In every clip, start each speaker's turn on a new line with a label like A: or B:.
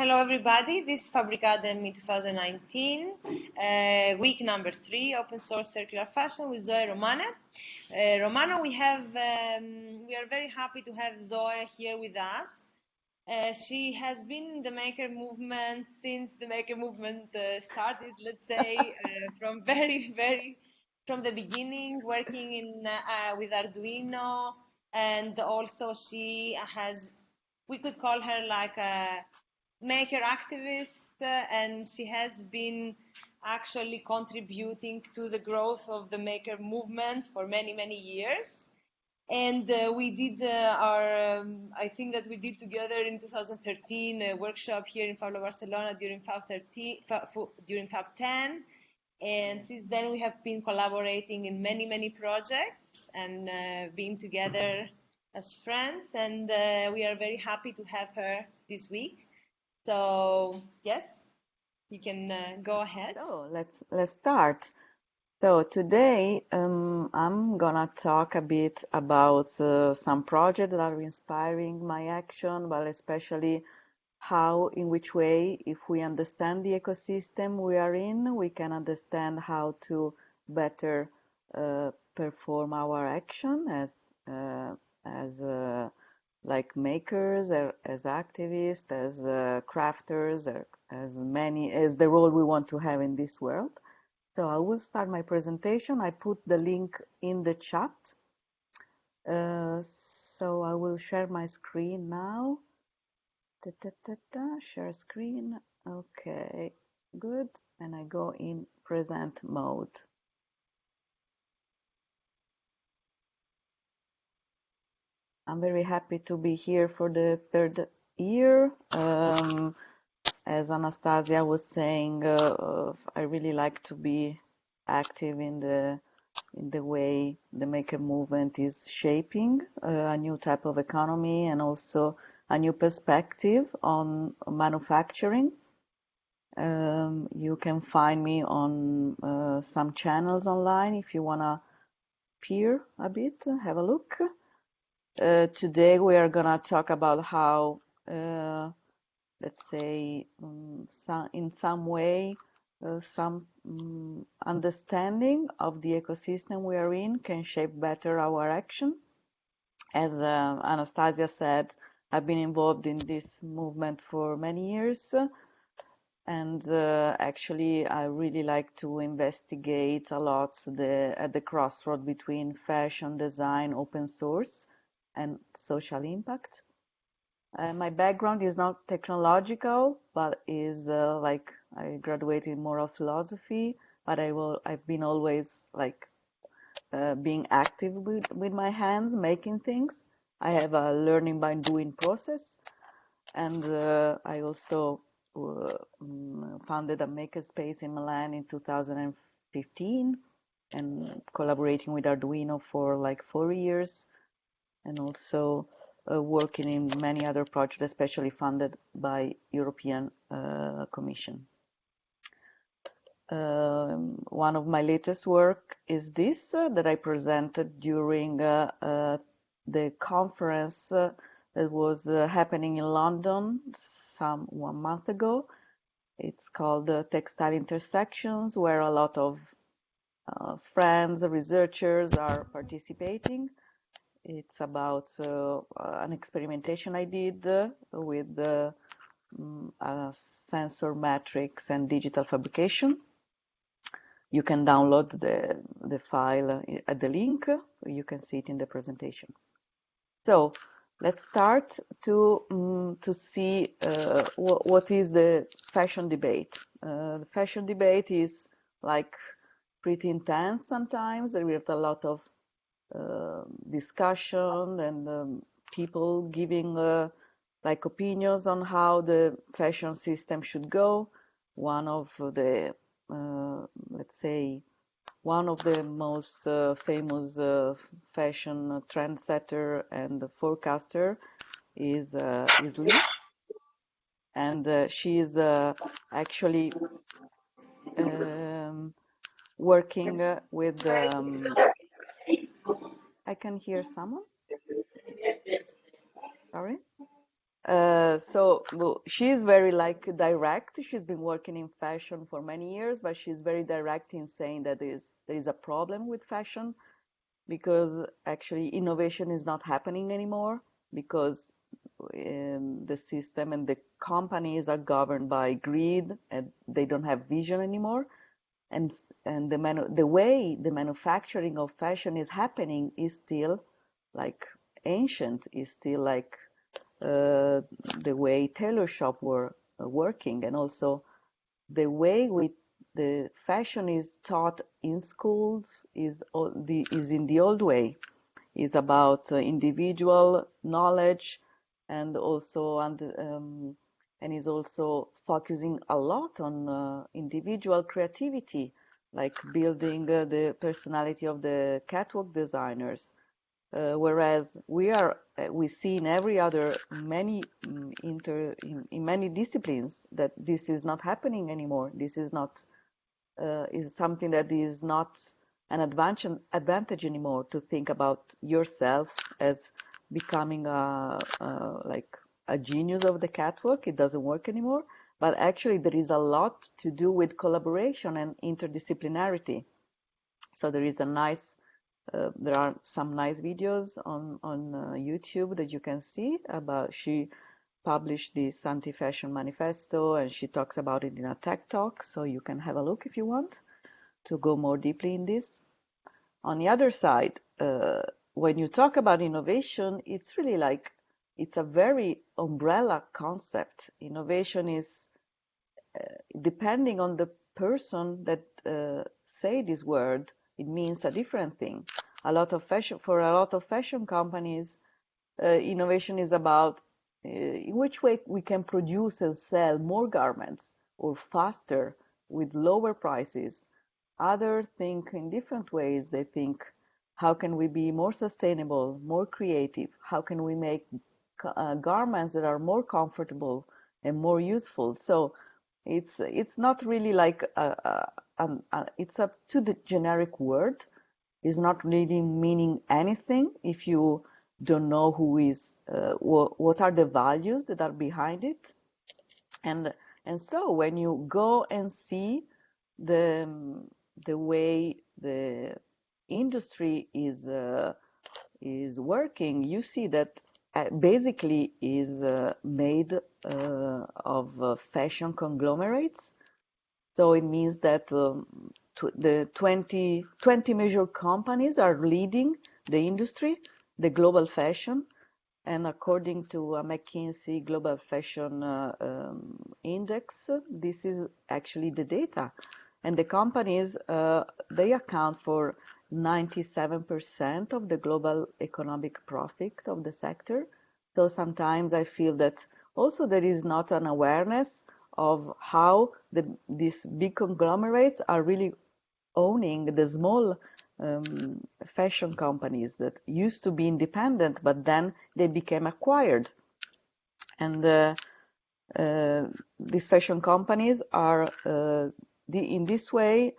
A: Hello, everybody. This is Fabricademy 2019, week number 3, Open Source Circular Fashion with Zoe Romano. Romano, we are very happy to have Zoe here with us. She has been in the maker movement since the maker movement started, let's say, from from the beginning, working with Arduino, and also we could call her like a maker activist, and she has been actually contributing to the growth of the maker movement for many years. And we did I think that we did together in 2013 a workshop here in Pablo Barcelona during during Fab 10. And since then we have been collaborating in many projects and being together as friends. And we are very happy to have her this week. So yes, you can go ahead.
B: So let's start. So today I'm gonna talk a bit about some projects that are inspiring my action, but especially in which way, if we understand the ecosystem we are in, we can understand how to better perform our action as like makers, as activists, as crafters, as the role we want to have in this world. So I will start my presentation. I put the link in the chat. So I will share my screen now. Share screen. Okay, good. And I go in present mode. I'm very happy to be here for the 3rd year. As Anastasia was saying, I really like to be active in the way the maker movement is shaping a new type of economy and also a new perspective on manufacturing. You can find me on some channels online if you want to peer a bit, have a look. Today we are gonna talk about how, let's say, in some way, some understanding of the ecosystem we are in can shape better our action. As Anastasia said, I've been involved in this movement for many years, and actually I really like to investigate a lot at the crossroad between fashion, design, open source, and social impact. My background is not technological, but is like I graduated in moral philosophy, but I've been always like being active with my hands, making things. I have a learning by doing process, and I also founded a makerspace in Milan in 2015, and collaborating with Arduino for like 4 years, and also working in many other projects, especially funded by European Commission. One of my latest work is this that I presented during the conference that was happening in London 1 month ago. It's called Textile Intersections, where a lot of friends, researchers are participating. It's about an experimentation I did with sensor matrix and digital fabrication. You can download the file at the link. You can see it in the presentation. So let's start to see what is the fashion debate. The fashion debate is like pretty intense sometimes. There is a lot of discussion and people giving like opinions on how the fashion system should go. One of the let's say one of the most famous fashion trendsetter and forecaster is Lee, and she is actually working with I can hear someone. Sorry. Well, she's very like direct. She's been working in fashion for many years, but she's very direct in saying that there is a problem with fashion because actually innovation is not happening anymore because the system and the companies are governed by greed and they don't have vision anymore. And the way the manufacturing of fashion is happening is still like ancient, is still like uh, the way tailor shop were working, and also the way the fashion is taught in schools is in the old way, is about individual knowledge and also and is also focusing a lot on individual creativity, like building the personality of the catwalk designers. Whereas we see in every other many in many disciplines that this is not happening anymore. This is not is something that is not an advantage anymore, to think about yourself as becoming like a genius of the catwalk. It doesn't work anymore. But actually, there is a lot to do with collaboration and interdisciplinarity. So there are some nice videos on YouTube that you can see about. She published this anti-fashion manifesto, and she talks about it in a tech talk. So you can have a look if you want to go more deeply in this. On the other side, when you talk about innovation, it's really like it's a very umbrella concept. Innovation is depending on the person that say this word, it means a different thing. A lot of fashion companies, innovation is about in which way we can produce and sell more garments or faster with lower prices. Others think in different ways. They think, how can we be more sustainable, more creative? How can we make garments that are more comfortable and more useful? So it's not really like it's up to the generic word. It's not really meaning anything if you don't know who is what are the values that are behind it. And so when you go and see the the way the industry is working, you see that basically is made of fashion conglomerates. So it means that the 20 major companies are leading the industry, the global fashion. And according to a McKinsey Global Fashion Index, this is actually the data. And the companies, they account for 97% of the global economic profit of the sector. So sometimes I feel that also there is not an awareness of how these big conglomerates are really owning the small fashion companies that used to be independent, but then they became acquired. And these fashion companies are in this way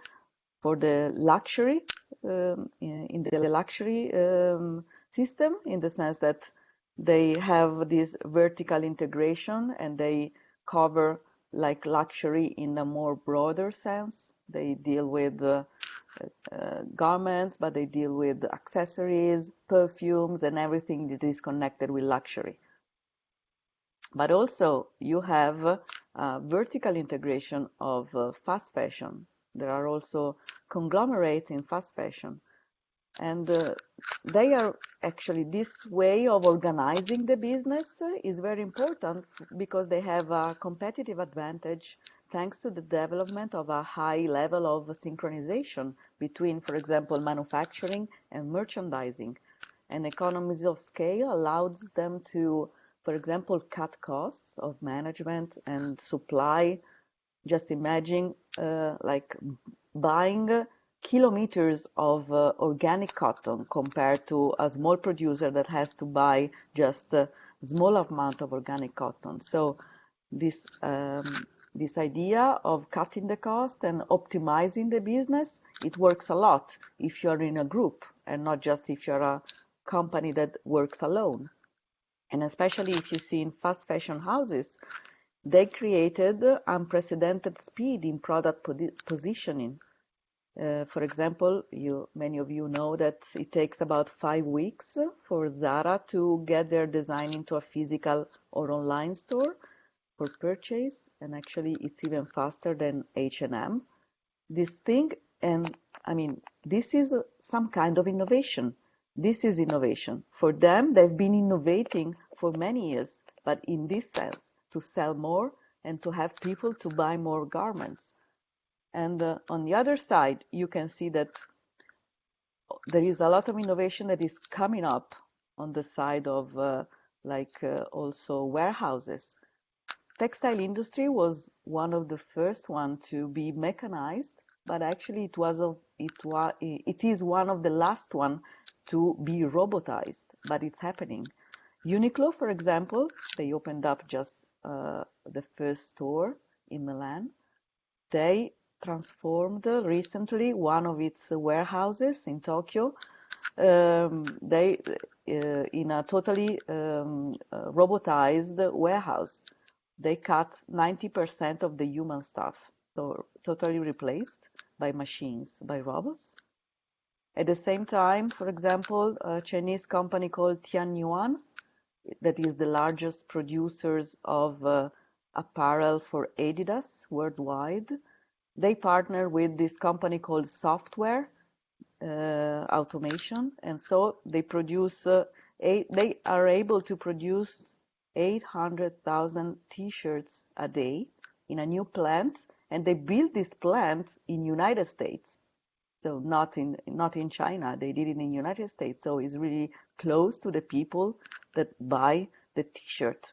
B: for the luxury in the luxury system, in the sense that they have this vertical integration and they cover like luxury in a more broader sense. They deal with garments, but they deal with accessories, perfumes, and everything that is connected with luxury. But also you have vertical integration of fast fashion. There are also conglomerates in fast fashion. And they are actually, this way of organizing the business is very important because they have a competitive advantage thanks to the development of a high level of synchronization between, for example, manufacturing and merchandising. And economies of scale allows them to, for example, cut costs of management and supply. Just imagine like buying kilometers of organic cotton compared to a small producer that has to buy just a small amount of organic cotton. So this this idea of cutting the cost and optimizing the business, it works a lot if you're in a group and not just if you're a company that works alone. And especially if you see in fast fashion houses, they created unprecedented speed in product positioning. For example, many of you know that it takes about 5 weeks for Zara to get their design into a physical or online store for purchase, and actually it's even faster than H&M. This thing, and I mean, this is some kind of innovation. This is innovation. For them, they've been innovating for many years, but in this sense, to sell more and to have people to buy more garments. And on the other side, you can see that there is a lot of innovation that is coming up on the side of also warehouses. Textile industry was one of the first one to be mechanized, but actually it is one of the last one to be robotized, but it's happening. Uniqlo, for example, they opened up just the first store in Milan. They transformed recently one of its warehouses in Tokyo. They in a totally robotized warehouse. They cut 90% of the human staff, so totally replaced by machines, by robots. At the same time, for example, a Chinese company called Tianyuan, that is the largest producers of apparel for Adidas worldwide, they partner with this company called Software Automation, and so they are able to produce 800,000 T-shirts a day in a new plant, and they built this plant in United States, so not in China. They did it in United States, so it's really close to the people that buy the T-shirt.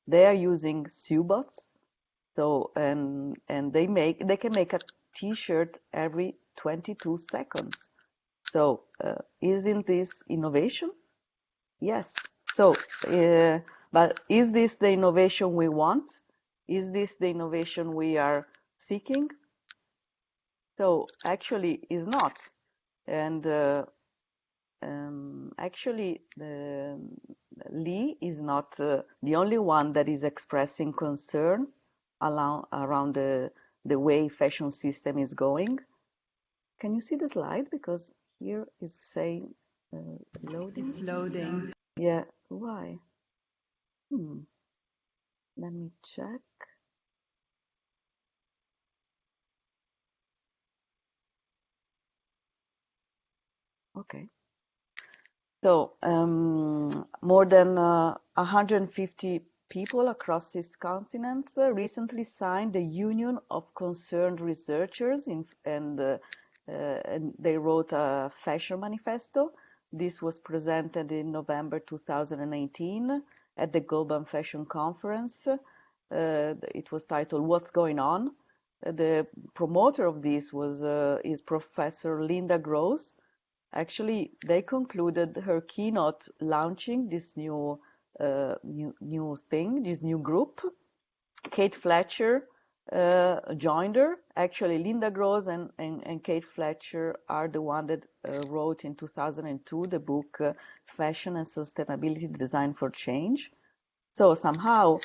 B: They are using SewBots, so and they can make a T-shirt every 22 seconds. So isn't this innovation? Yes. So, but is this the innovation we want? Is this the innovation we are seeking? So actually, is not. And actually, Lee is not the only one that is expressing concern around the way fashion system is going. Can you see the slide? Because here is saying loading.
A: It's loading.
B: Yeah, why? Let me check. Okay. So more than 150 people across these continents recently signed the Union of Concerned Researchers and they wrote a fashion manifesto. This was presented in November 2018 at the Global Fashion Conference. It was titled "What's Going On?" The promoter of this is Professor Linda Gross. Actually, they concluded her keynote launching this new thing, this new group. Kate Fletcher joined her. Actually, Linda Gross and Kate Fletcher are the one that wrote in 2002 the book Fashion and Sustainability Design for Change. So somehow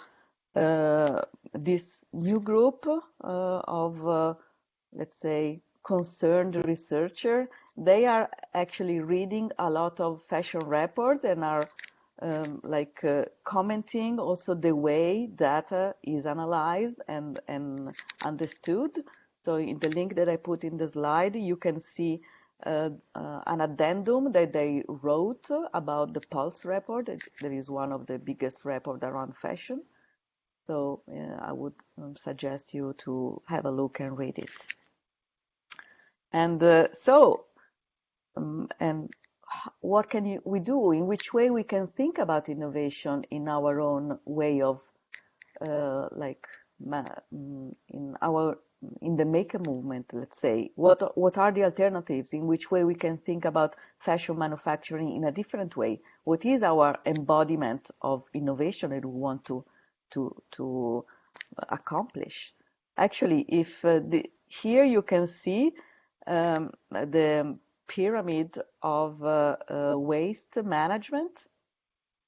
B: this new group of, let's say, concerned researcher, they are actually reading a lot of fashion reports and are commenting also the way data is analyzed and understood. So in the link that I put in the slide, you can see an addendum that they wrote about the Pulse report. That is one of the biggest reports around fashion. So I would suggest you to have a look and read it. And and what can we do? In which way we can think about innovation in our own way of, in the maker movement, let's say. What are the alternatives? In which way we can think about fashion manufacturing in a different way? What is our embodiment of innovation that we want to accomplish? Actually, if here you can see the pyramid of waste management.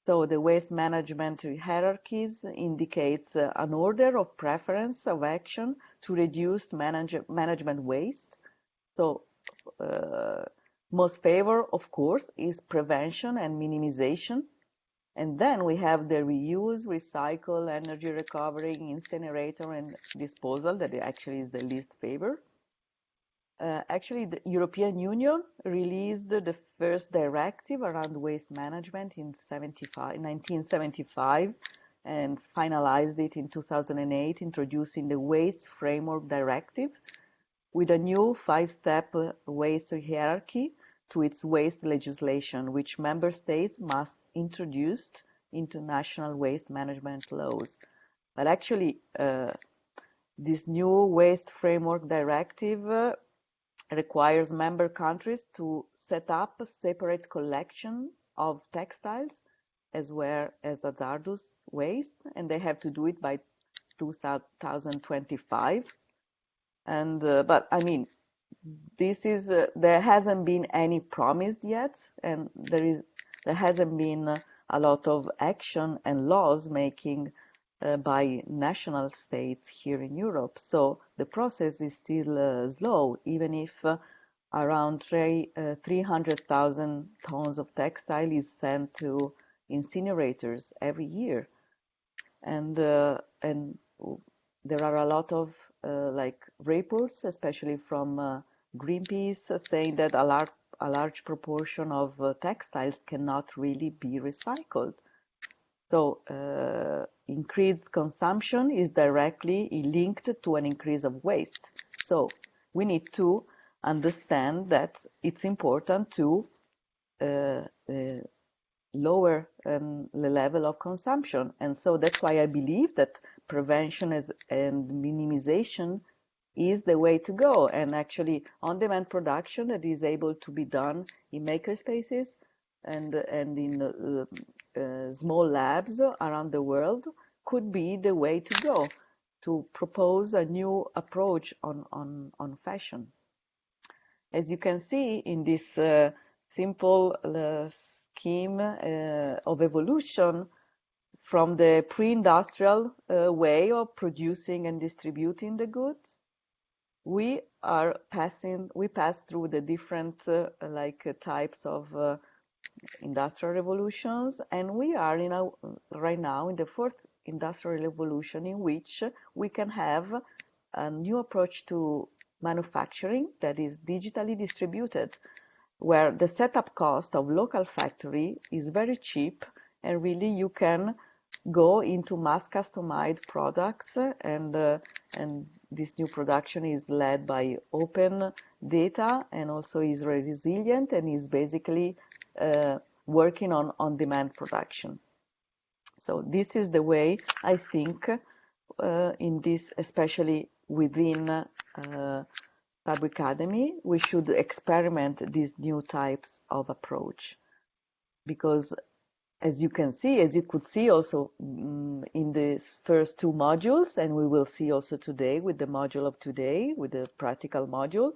B: So the waste management hierarchies indicates an order of preference of action to reduce management waste. So most favor, of course, is prevention and minimization. And then we have the reuse, recycle, energy recovery, incinerator, and disposal that actually is the least favor. Actually, the European Union released the first directive around waste management in 1975 and finalized it in 2008, introducing the Waste Framework Directive with a new 5-step waste hierarchy to its waste legislation, which member states must introduce into national waste management laws. But actually, this new Waste Framework Directive requires member countries to set up a separate collection of textiles as well as hazardous waste, and they have to do it by 2025. And but I mean, this is there hasn't been any promise yet, and there hasn't been a lot of action and laws making by national states here in Europe. So the process is still slow, even if around 300,000 tons of textile is sent to incinerators every year. And there are a lot of like reports, especially from Greenpeace, saying that a large proportion of textiles cannot really be recycled. So increased consumption is directly linked to an increase of waste. So we need to understand that it's important to lower the level of consumption. And so that's why I believe that prevention and minimization is the way to go. And actually on-demand production that is able to be done in makerspaces and in small labs around the world could be the way to go to propose a new approach on fashion. As you can see in this simple scheme of evolution from the pre-industrial way of producing and distributing the goods, we pass through the different types of industrial revolutions, and we are right now in the fourth industrial revolution, in which we can have a new approach to manufacturing that is digitally distributed, where the setup cost of local factory is very cheap, and really you can go into mass customized products, and this new production is led by open data and also is resilient and is basically working on on-demand production. So this is the way I think in this, especially within Fabricademy, we should experiment these new types of approach, because as you could see also in the first two modules, and we will see also today with the module of today, with the practical module,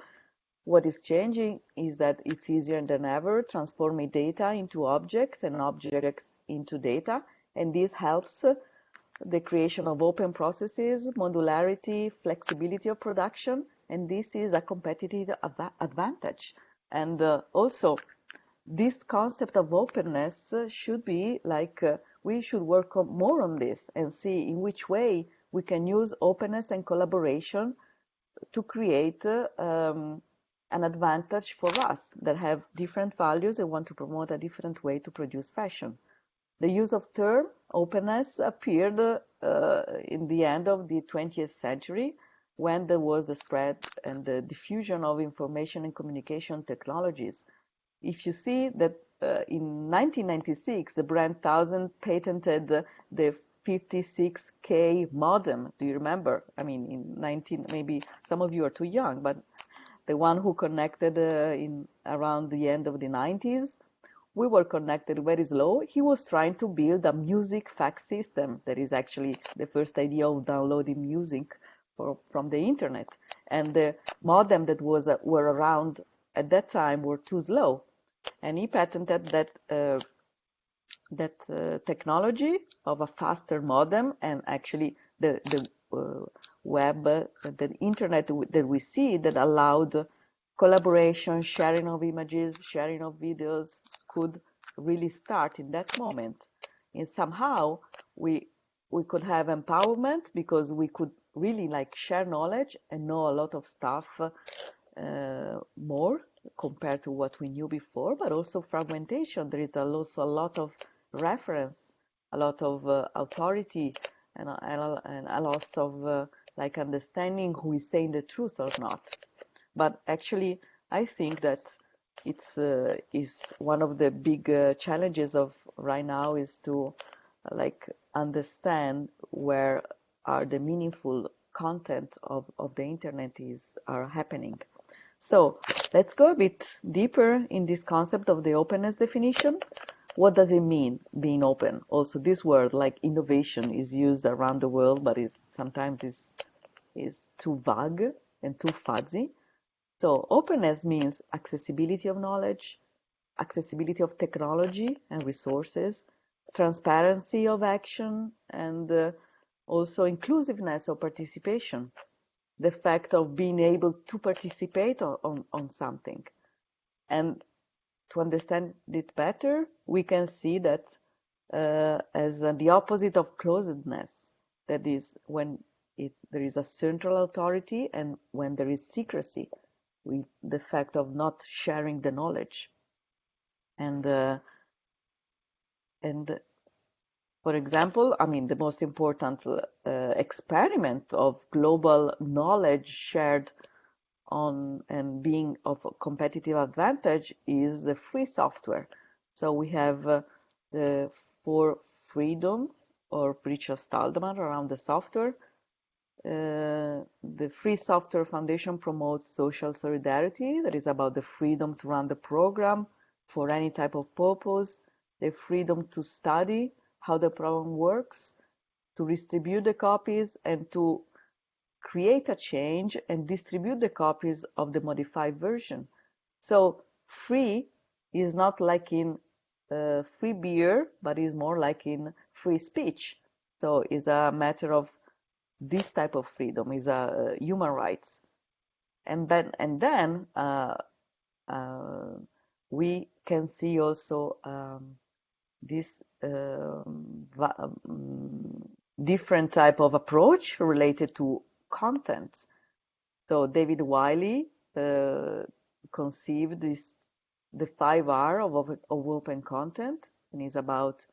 B: what is changing is that it's easier than ever transforming data into objects and objects into data, and this helps the creation of open processes, modularity, flexibility of production, and this is a competitive advantage. And also, this concept of openness should be we should work more on this and see in which way we can use openness and collaboration to create an advantage for us that have different values and want to promote a different way to produce fashion. The use of term openness appeared in the end of the 20th century, when there was the spread and the diffusion of information and communication technologies. If you see that in 1996, the brand 1000 patented the 56K modem. Do you remember? I mean, maybe some of you are too young, but the one who connected in around the end of the 90s, we were connected very slow. He was trying to build a music fax system. That is actually the first idea of downloading music from the internet. And the modem that were around at that time were too slow. And he patented that that technology of a faster modem, and actually the web, the internet that we see, that allowed collaboration, sharing of images, sharing of videos, could really start in that moment. And somehow we could have empowerment because we could really like share knowledge and know a lot of stuff more compared to what we knew before, but also fragmentation. There is also a lot of reference, a lot of authority, and a lot of like understanding who is saying the truth or not. But actually, I think that it's is one of the big challenges of right now is to like understand where are the meaningful content of the internet are happening. So let's go a bit deeper in this concept of the openness definition. What does it mean, being open? Also, this word, like innovation, is used around the world, but sometimes is too vague and too fuzzy. So openness means accessibility of knowledge, accessibility of technology and resources, transparency of action, and also inclusiveness of participation. The fact of being able to participate on something. And to understand it better, we can see that as the opposite of closedness. That is, when there is a central authority and when there is secrecy, the fact of not sharing the knowledge. And for example, I mean, the most important experiment of global knowledge shared on and being of a competitive advantage is the free software. So we have the 4 freedom or Richard Stallman around the software. The Free Software Foundation promotes social solidarity, that is about the freedom to run the program for any type of purpose, the freedom to study how the program works, to distribute the copies, and to create a change and distribute the copies of the modified version. So free is not like in free beer, but is more like in free speech. So it's a matter of this type of freedom, is a human rights. And then we can see also this different type of approach related to content. So David Wiley conceived the 5R of open content, and is about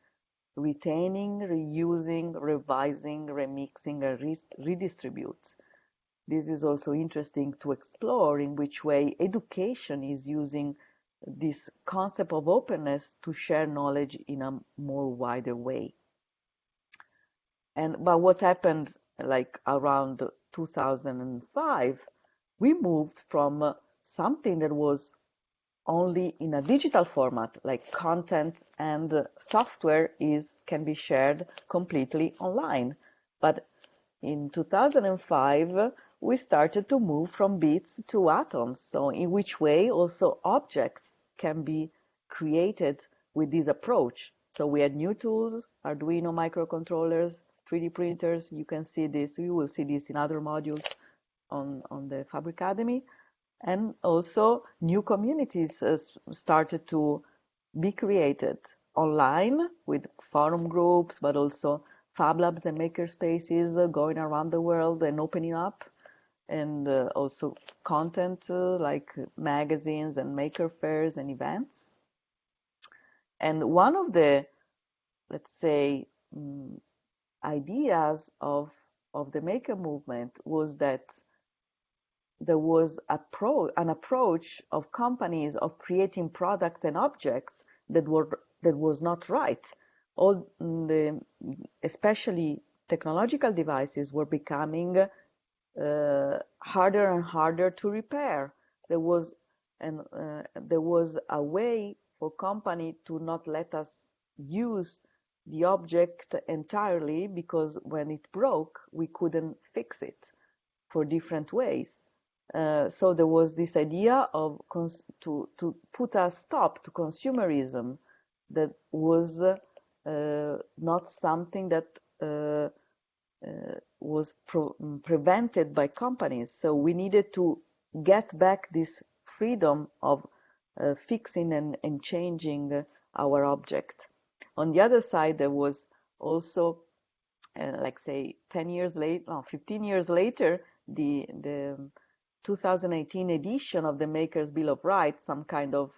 B: retaining, reusing, revising, remixing, and redistribute. This is also interesting to explore in which way education is using this concept of openness to share knowledge in a more wider way. But what happened like around 2005, we moved from something that was only in a digital format, like content and software can be shared completely online. But in 2005, we started to move from bits to atoms. So in which way also objects can be created with this approach. So we had new tools, Arduino microcontrollers, 3D printers. You can see this, you will see this in other modules on the Fabricademy. And also new communities started to be created online with forum groups, but also Fab Labs and maker spaces going around the world and opening up, and also content like magazines and maker fairs and events. And one of the, let's say, ideas of the maker movement was that there was an approach of companies of creating products and objects that was not right. All especially technological devices were becoming harder and harder to repair. There was a way for company to not let us use the object entirely, because when it broke, we couldn't fix it for different ways. So there was this idea of to put a stop to consumerism that was not something that was prevented by companies. So we needed to get back this freedom of fixing and changing our object. On the other side, there was also, like say, 10 years later, no, 15 years later, the 2018 edition of the Maker's Bill of Rights, some kind of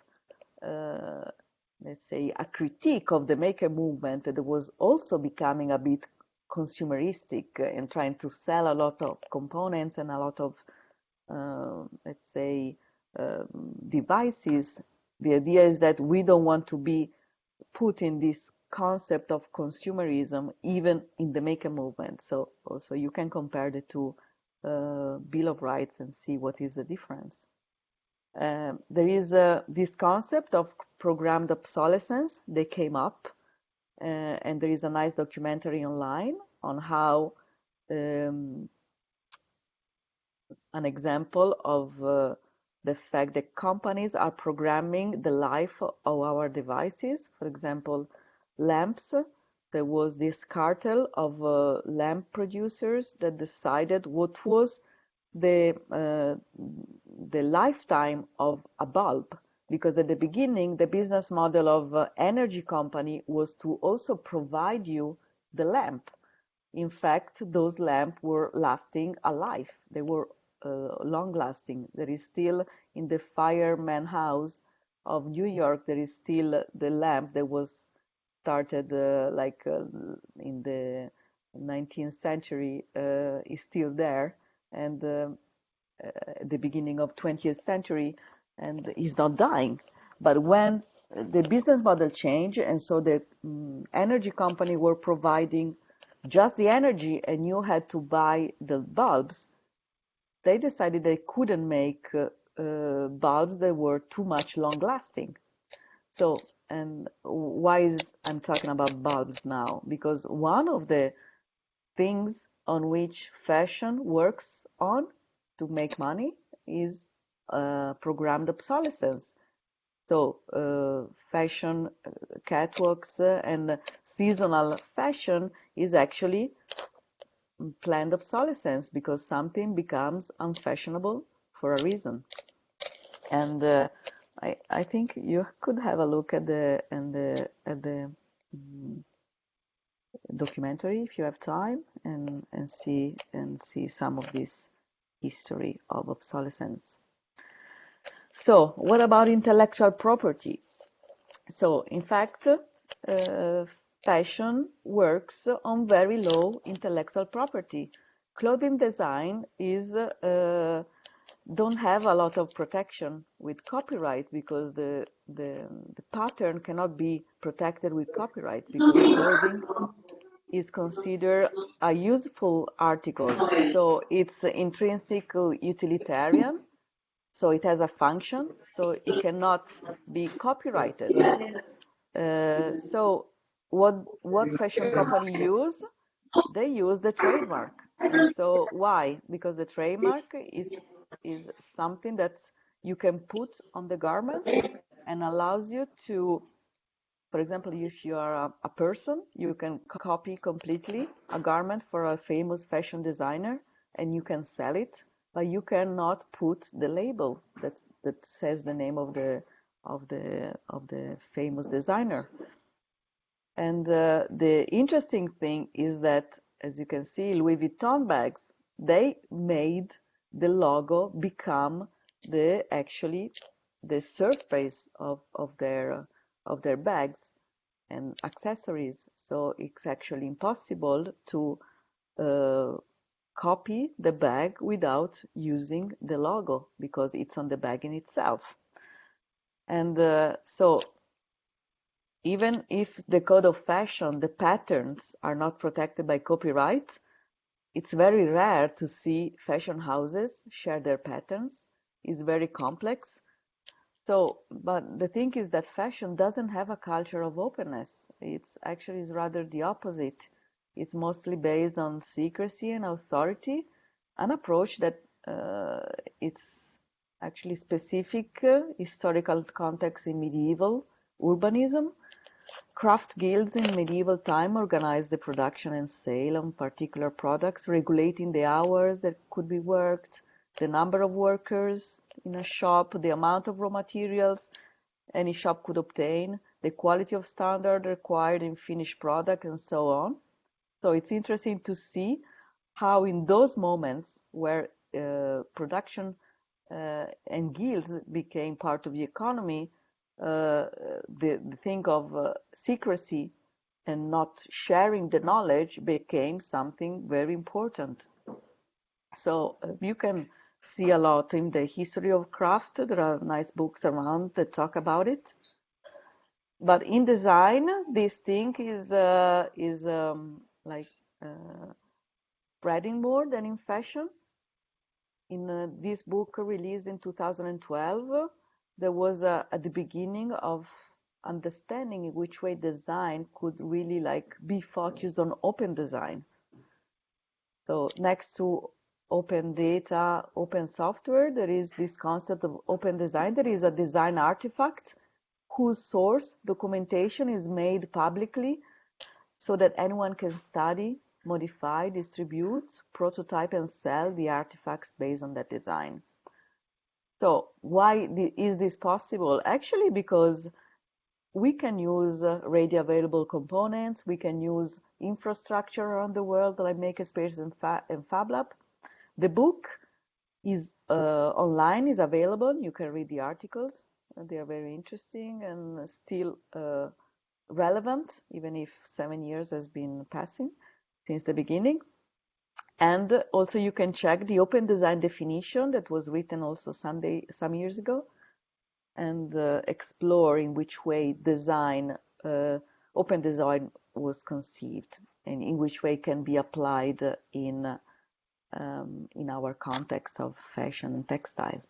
B: let's say, a critique of the maker movement that was also becoming a bit consumeristic and trying to sell a lot of components and a lot of, let's say, devices. The idea is that we don't want to be put in this concept of consumerism even in the maker movement. So also you can compare the two Bill of Rights and see what is the difference. There is this concept of programmed obsolescence. They came up, and there is a nice documentary online on how an example of the fact that companies are programming the life of our devices. For example, lamps. There was this cartel of lamp producers that decided what was the lifetime of a bulb, because at the beginning the business model of energy company was to also provide you the lamp. In fact, those lamps were lasting a life. They were long lasting. There is still in the fireman house of New York, there is still the lamp that was started in the 19th century is still there, and the beginning of 20th century, and is not dying. But when the business model changed, and so the energy company were providing just the energy and you had to buy the bulbs, they decided they couldn't make bulbs that were too much long lasting. So, and why is I'm talking about bulbs now? Because one of the things on which fashion works on to make money is programmed obsolescence. So fashion catwalks and seasonal fashion is actually planned obsolescence, because something becomes unfashionable for a reason. And I think you could have a look at the documentary if you have time, and see some of this history of obsolescence. So what about intellectual property? So in fact, fashion works on very low intellectual property. Clothing design is don't have a lot of protection with copyright, because the pattern cannot be protected with copyright, because clothing is considered a useful article. So it's intrinsic utilitarian. So it has a function, so it cannot be copyrighted. So what fashion company use? They use the trademark. And so why? Because the trademark is something that you can put on the garment and allows you to, for example, if you are a person, you can copy completely a garment for a famous fashion designer and you can sell it, but you cannot put the label that says the name of the famous designer. And the interesting thing is that, as you can see, Louis Vuitton bags, they made the logo become the surface of their bags and accessories. So it's actually impossible to copy the bag without using the logo, because it's on the bag in itself. And so even if the code of fashion, the patterns are not protected by copyright, it's very rare to see fashion houses share their patterns. It's very complex. So, but the thing is that fashion doesn't have a culture of openness. It's actually is rather the opposite. It's mostly based on secrecy and authority, an approach that it's actually specific historical context in medieval urbanism. Craft guilds in medieval time organized the production and sale of particular products, regulating the hours that could be worked, the number of workers in a shop, the amount of raw materials any shop could obtain, the quality of standard required in finished product, and so on. So it's interesting to see how in those moments where production and guilds became part of the economy, the thing of secrecy and not sharing the knowledge became something very important. So you can see a lot in the history of craft. There are nice books around that talk about it. But in design, this thing is like spreading more than in fashion. In this book released in 2012, there was at the beginning of understanding in which way design could really like be focused on open design. So next to open data, open software, there is this concept of open design. There is a design artifact whose source documentation is made publicly so that anyone can study, modify, distribute, prototype, and sell the artifacts based on that design. So why is this possible? Actually, because we can use ready available components, we can use infrastructure around the world like Makerspace and FabLab. The book is online, is available. You can read the articles. They are very interesting and still relevant, even if 7 years has been passing since the beginning. And also you can check the open design definition that was written also some years ago, and explore in which way design, open design was conceived and in which way it can be applied in our context of fashion and textile.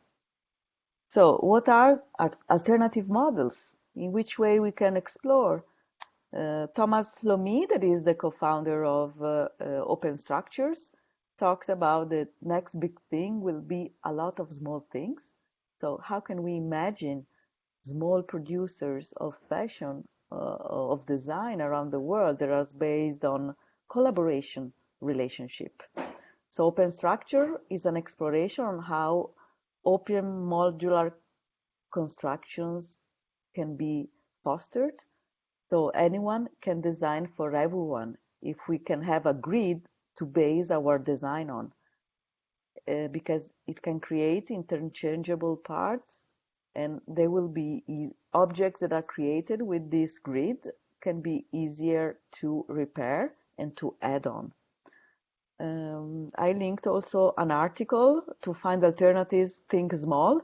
B: So what are alternative models? In which way we can explore? Thomas Lomi, that is the co-founder of Open Structures, talks about the next big thing will be a lot of small things. So how can we imagine small producers of fashion, of design around the world that are based on collaboration relationship? So Open Structure is an exploration on how open modular constructions can be fostered. So anyone can design for everyone if we can have a grid to base our design on, because it can create interchangeable parts, and there will be objects that are created with this grid can be easier to repair and to add on. I linked also an article to find alternatives, Think Small,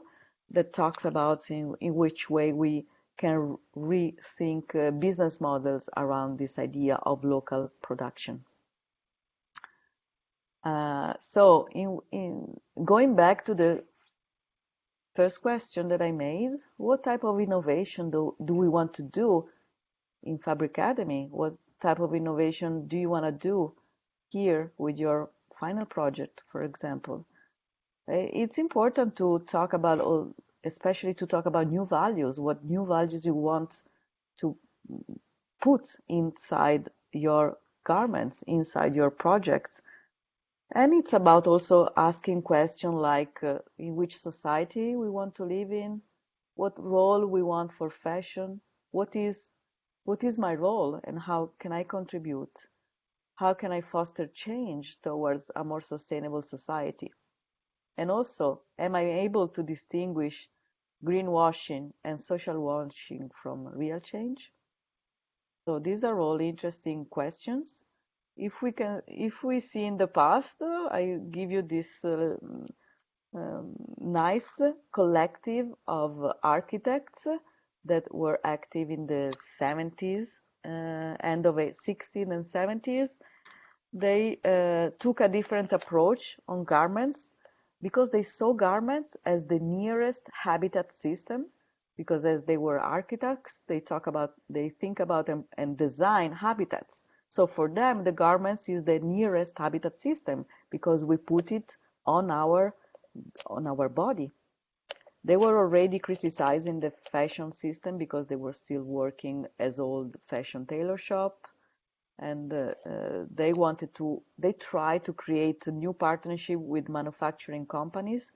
B: that talks about in which way we can rethink business models around this idea of local production. So in going back to the first question that I made, what type of innovation do we want to do in Fabricademy? What type of innovation do you want to do here with your final project, for example? It's important to talk about, especially to talk about new values, what new values you want to put inside your garments, inside your projects. And it's about also asking questions like in which society we want to live in, what role we want for fashion, what is my role and how can I contribute? How can I foster change towards a more sustainable society? And also, am I able to distinguish greenwashing and social washing from real change? So these are all interesting questions. If we see in the past, I give you this nice collective of architects that were active in the 70s, end of 60s and 70s. They took a different approach on garments because they saw garments as the nearest habitat system, because as they were architects, they think about and design habitats. So for them, the garments is the nearest habitat system because we put it on our body. They were already criticizing the fashion system because they were still working as old fashion tailor shop, and they tried to create a new partnership with manufacturing companies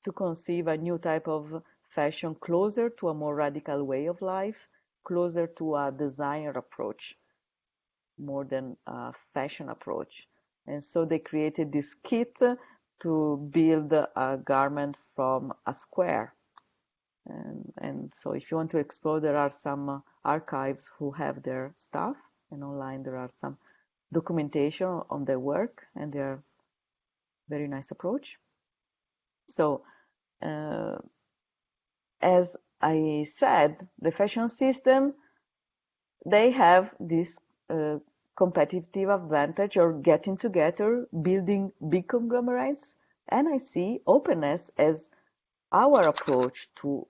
B: to conceive a new type of fashion closer to a more radical way of life, closer to a designer approach more than a fashion approach. And so they created this kit to build a garment from a square. And so if you want to explore, there are some archives who have their stuff, and online there are some documentation on their work, and they're very nice approach. So as I said, the fashion system, they have this competitive advantage or getting together, building big conglomerates, and I see openness as our approach to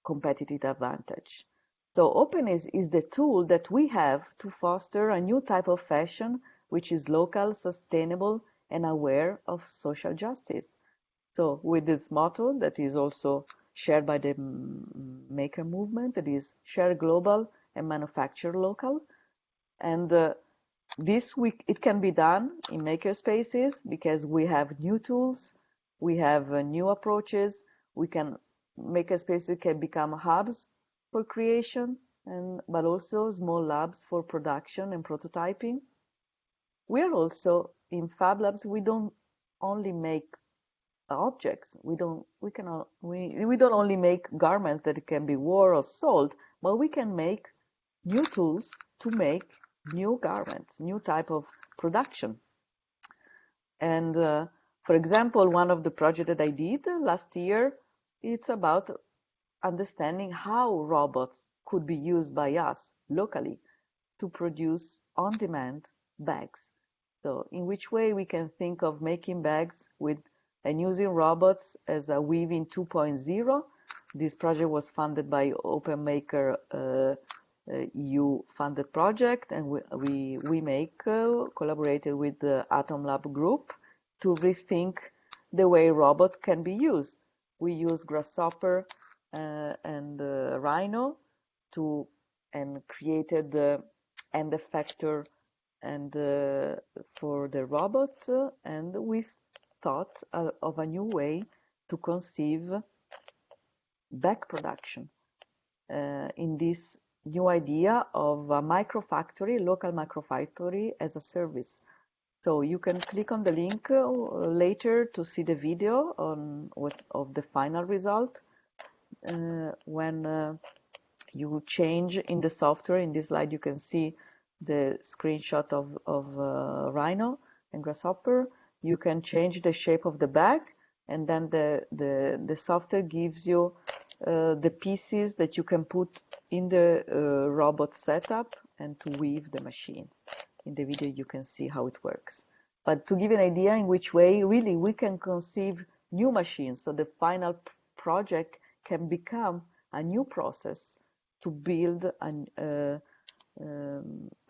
B: competitive advantage. So openness is the tool that we have to foster a new type of fashion which is local, sustainable, and aware of social justice. So with this motto that is also shared by the maker movement, that is share global and manufacture local. And this week it can be done in maker spaces because we have new tools, we have new approaches, we can maker spaces can become hubs for creation, but also small labs for production and prototyping. We are also in Fab Labs, we don't only make objects. We don't only make garments that can be worn or sold, but we can make new tools to make new garments, new type of production. And for example, one of the projects that I did last year, it's about understanding how robots could be used by us locally to produce on-demand bags. So in which way we can think of making bags with and using robots as a weaving 2.0. This project was funded by OpenMaker EU funded project, and we collaborated with the Atom Lab group to rethink the way robots can be used. We use Grasshopper and Rhino and created the end effector and for the robot, and we thought of a new way to conceive bag production in this new idea of a microfactory, local microfactory as a service. So you can click on the link later to see the video of the final result. When you change in the software, in this slide you can see the screenshot of Rhino and Grasshopper. You can change the shape of the bag, and then the software gives you the pieces that you can put in the robot setup and to weave the machine. In the video you can see how it works. But to give an idea in which way really we can conceive new machines, so the final project can become a new process to build a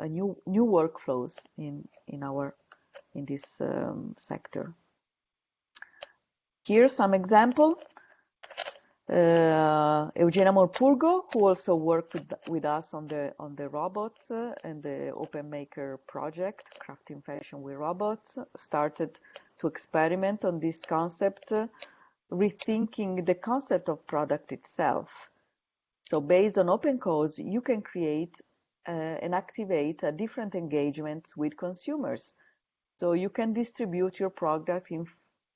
B: new workflows in this sector. Here's some example. Eugenia Morpurgo, who also worked with us on the robots and the OpenMaker project, Crafting Fashion with Robots, started to experiment on this concept, rethinking the concept of product itself. So based on open codes, you can create and activate a different engagements with consumers. So you can distribute your product in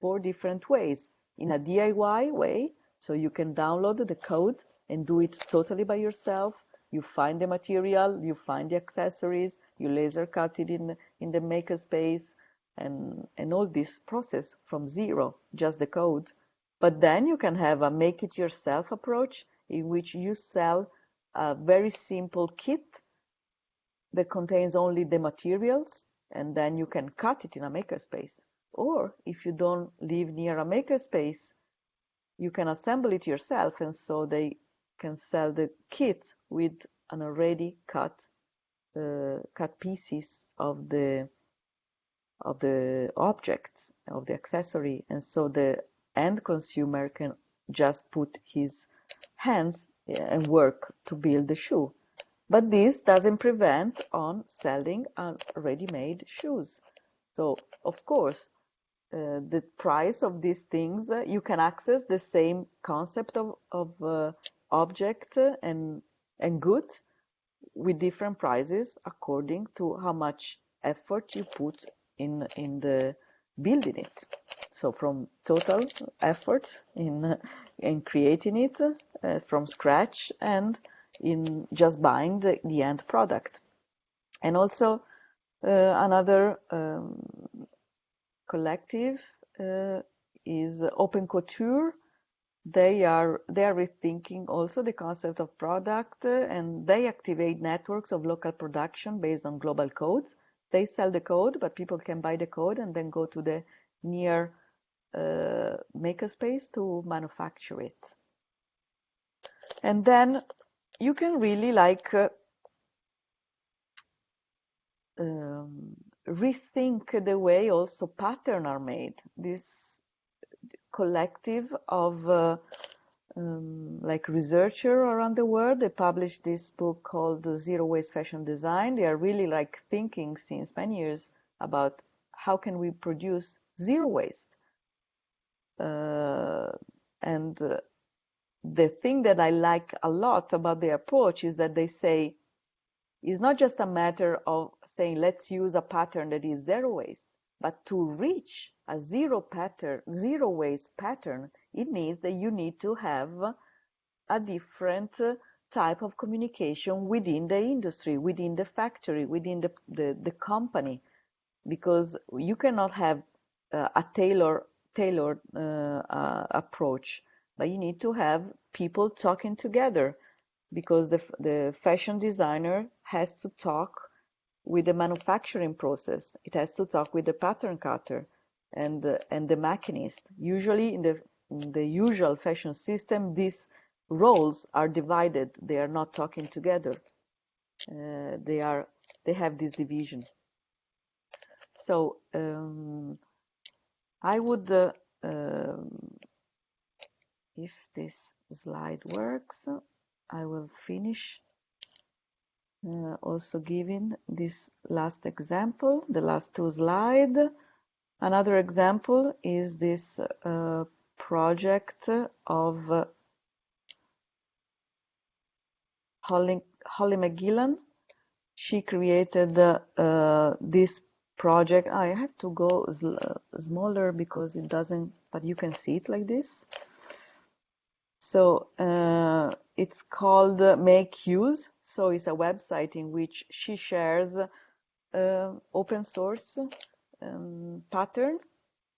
B: 4 different ways. In a DIY way, so you can download the code and do it totally by yourself. You find the material, you find the accessories, you laser cut it in the makerspace, and all this process from zero, just the code. But then you can have a make it yourself approach in which you sell a very simple kit that contains only the materials, and then you can cut it in a makerspace. Or if you don't live near a makerspace, you can assemble it yourself, and so they can sell the kit with an already cut pieces of the objects, of the accessory, and so the end consumer can just put his hands and work to build the shoe. But this doesn't prevent on selling ready-made shoes. So, of course, the price of these things, you can access the same concept of object and good with different prices according to how much effort you put in the building it. So from total effort in creating it from scratch and in just buying the end product. And also another collective is Open Couture. They are rethinking also the concept of product, and they activate networks of local production based on global codes. They sell the code, but people can buy the code and then go to the near makerspace to manufacture it. And then you can really rethink the way also patterns are made. This collective of researchers around the world, they published this book called Zero Waste Fashion Design. They are really thinking since many years about how can we produce zero waste. And the thing that I like a lot about their approach is that they say it's not just a matter of saying let's use a pattern that is zero waste, but to reach a zero waste pattern, it means that you need to have a different type of communication within the industry, within the factory, within the company, because you cannot have a tailored approach, but you need to have people talking together, because the fashion designer has to talk with the manufacturing process. It has to talk with the pattern cutter and the machinist. Usually in the usual fashion system, these roles are divided. They are not talking together. They have this division. So I would, if this slide works, I will finish also giving this last example, the last two slides. Another example is this project of Holly McGillan. She created this project. I have to go smaller because it doesn't, but you can see it like this. So it's called Make Use. So it's a website in which she shares open source pattern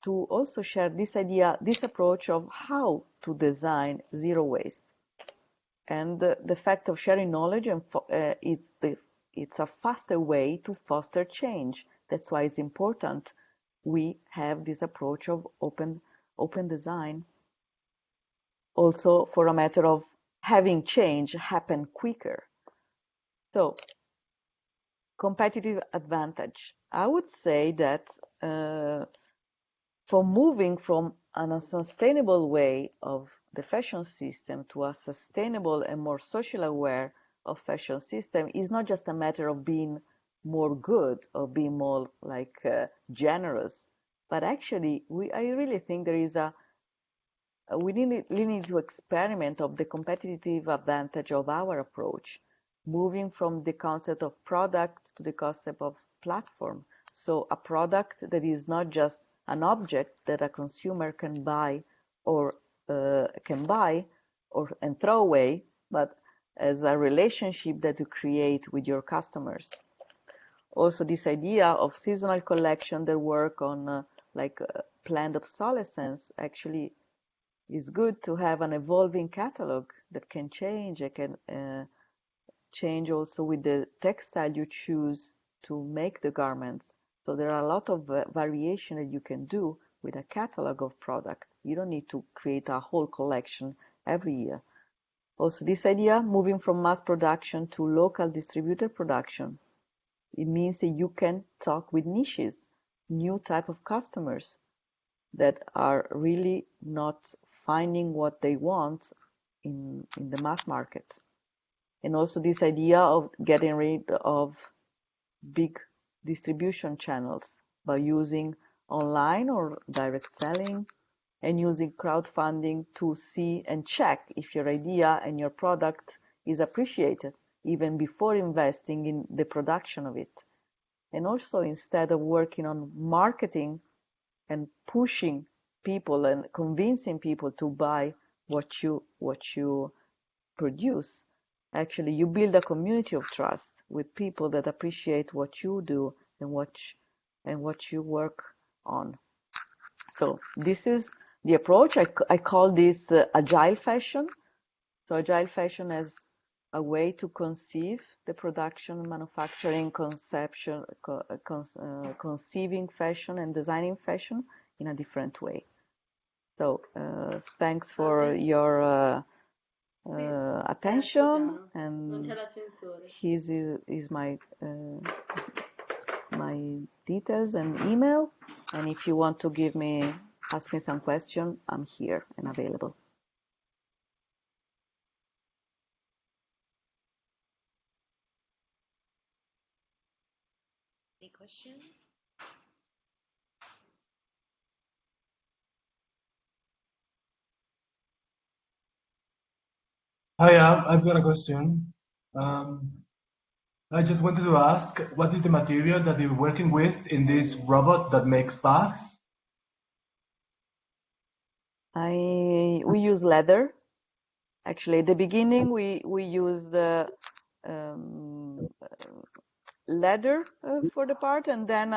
B: to also share this idea, this approach of how to design zero waste. And the fact of sharing knowledge and it's a faster way to foster change. That's why it's important we have this approach of open design. Also for a matter of having change happen quicker. So, competitive advantage. I would say that for moving from an unsustainable way of the fashion system to a sustainable and more socially aware of fashion system is not just a matter of being more good or being more generous, but actually I really think there is we need to experiment of the competitive advantage of our approach, moving from the concept of product to the concept of platform. So a product that is not just an object that a consumer can buy and throw away, but as a relationship that you create with your customers. Also, this idea of seasonal collection that work on planned obsolescence actually is good to have an evolving catalog that can change. It can change also with the textile you choose to make the garments. So there are a lot of variation that you can do with a catalog of product. You don't need to create a whole collection every year. Also, this idea, moving from mass production to local distributed production, it means that you can talk with niches, new type of customers that are really not finding what they want in the mass market. And also this idea of getting rid of big distribution channels by using online or direct selling, and using crowdfunding to see and check if your idea and your product is appreciated even before investing in the production of it. And also, instead of working on marketing and pushing people and convincing people to buy what you produce, actually you build a community of trust with people that appreciate what you do and what you work on. So this is the approach. I call this agile fashion. So agile fashion as a way to conceive the production, manufacturing, conceiving fashion and designing fashion in a different way. So thanks for your attention, and his is my my details and email. And if you want to ask me some question, I'm here and available.
A: Any questions?
C: Hi, I've got a question. I just wanted to ask, what is the material that you're working with in this robot that makes bags?
B: We use leather. Actually, at the beginning, we used leather for the part, and then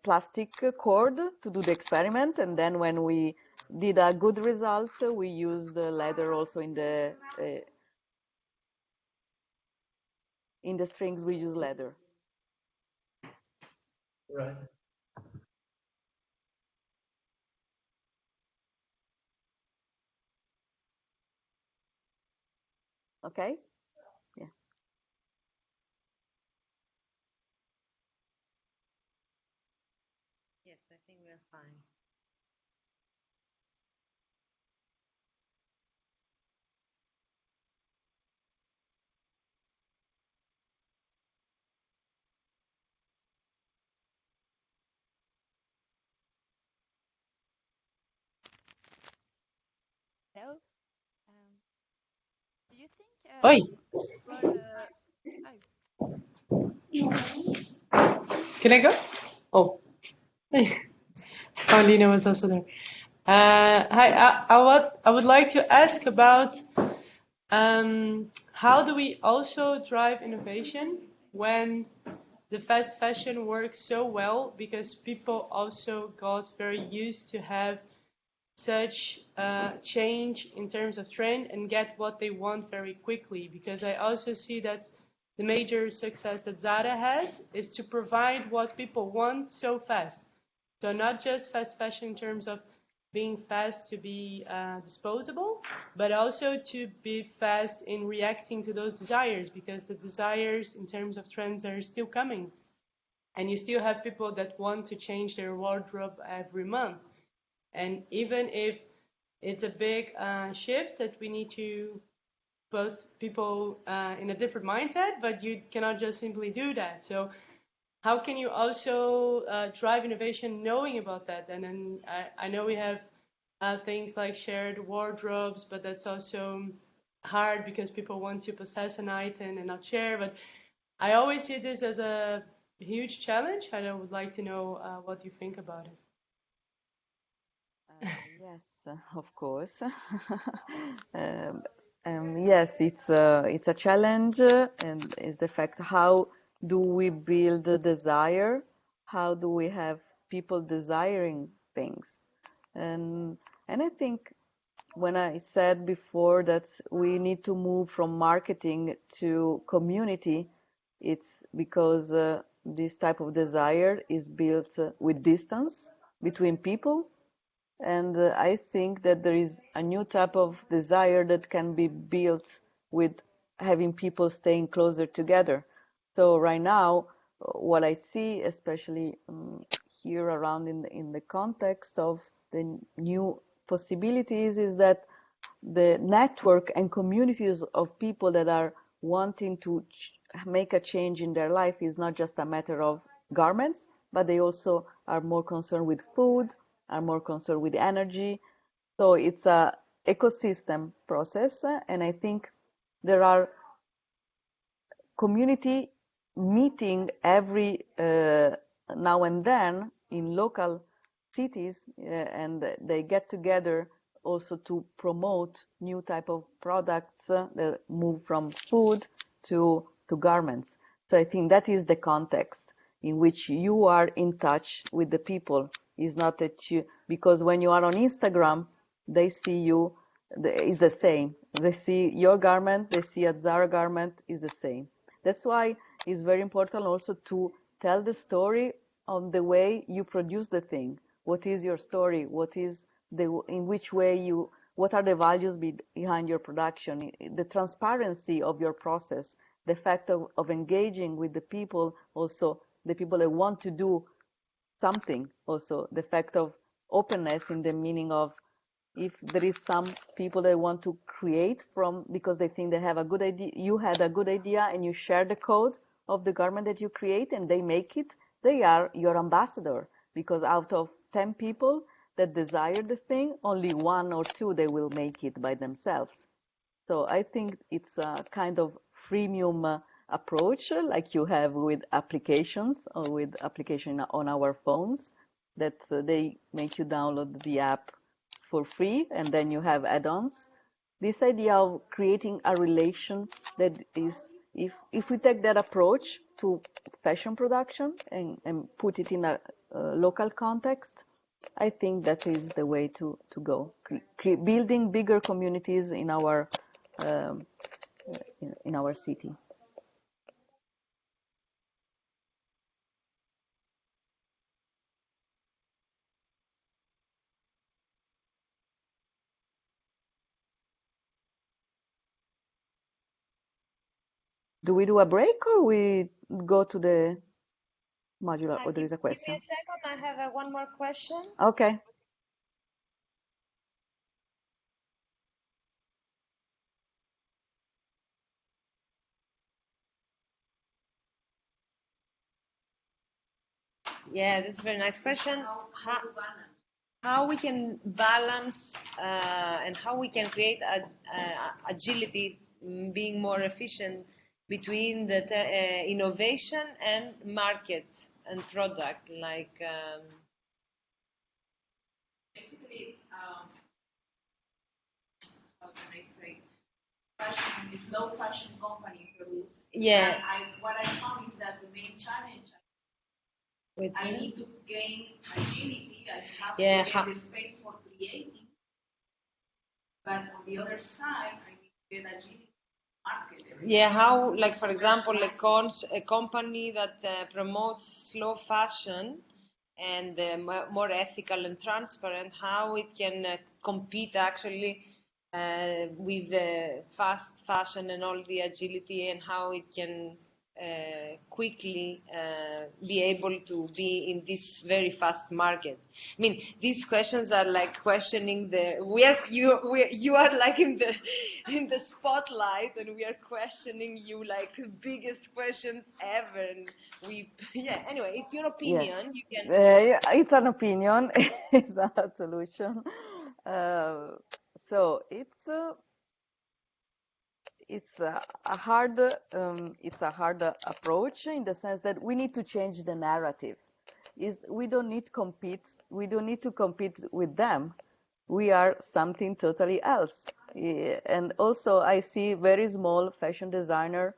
B: plastic cord to do the experiment. And then when we did a good result, we used the leather also in the strings. We use leather.
C: Right.
B: Okay. Yeah.
A: Yes, I think we're fine.
D: Hello. Do you think
E: Oi, can I go? Oh, Paulina was also there. Hi, I would like to ask about how do we also drive innovation when the fast fashion works so well, because people also got very used to have such change in terms of trend and get what they want very quickly. Because I also see that the major success that Zara has is to provide what people want so fast. So not just fast fashion in terms of being fast to be disposable, but also to be fast in reacting to those desires, because the desires in terms of trends are still coming. And you still have people that want to change their wardrobe every month. And even if it's a big shift that we need to put people in a different mindset, but you cannot just simply do that. So how can you also drive innovation knowing about that? And then I know we have things like shared wardrobes, but that's also hard because people want to possess an item and not share. But I always see this as a huge challenge, and I would like to know what you think about it.
B: Yes, of course. Yes, it's a challenge, and it's the fact, how do we build a desire? How do we have people desiring things? And I think when I said before that we need to move from marketing to community, it's because this type of desire is built with distance between people. And I think that there is a new type of desire that can be built with having people staying closer together. So right now, what I see, especially here around in the context of the new possibilities is that the network and communities of people that are wanting to make a change in their life is not just a matter of garments, but they also are more concerned with food, are more concerned with energy. So it's a ecosystem process, and I think there are community meeting every now and then in local cities, and they get together also to promote new type of products that move from food to garments. So I think that is the context in which you are in touch with the people. Is not that you, because when you are on Instagram, they see you, is the same. They see your garment, they see a Zara garment, is the same. That's why it's very important also to tell the story on the way you produce the thing. What is your story? What is in which way you, what are the values behind your production? The transparency of your process, the fact of engaging with the people, also the people that want to do something, also the fact of openness in the meaning of, if there is some people that want to create from because they think they have a good idea, you had a good idea and you share the code of the garment that you create and they make it, they are your ambassador, because out of 10 people that desire the thing, only 1 or 2 they will make it by themselves. So I think it's a kind of freemium approach, like you have with applications or with application on our phones, that they make you download the app for free and then you have add-ons. This idea of creating a relation that is, if we take that approach to fashion production and put it in a local context, I think that is the way to go. Building bigger communities in our city. Do we do a break or we go to the modular, or there is a question?
A: Give me a second, I have one more question.
B: Okay.
A: Yeah, that's a very nice question. How we can balance and how we can create agility, being more efficient between the innovation and market and product, like
D: basically, how can I say, fashion is low fashion company in Peru.
A: yeah.
D: And what I found is that the main challenge, I need to gain agility. I have to get the space for creating. But on the other side, I need to get agility.
A: Yeah, how, like, for example, a company that promotes slow fashion and more ethical and transparent, how it can compete actually with fast fashion and all the agility, and how it can quickly be able to be in this very fast market. I mean, these questions are like questioning you are like in the spotlight, and we are questioning you like the biggest questions ever. And anyway, it's your opinion. You can.
B: It's an opinion. It's not a solution. So it's a hard approach, in the sense that we need to change the narrative. We don't need to compete with them. We are something totally else. And also I see very small fashion designer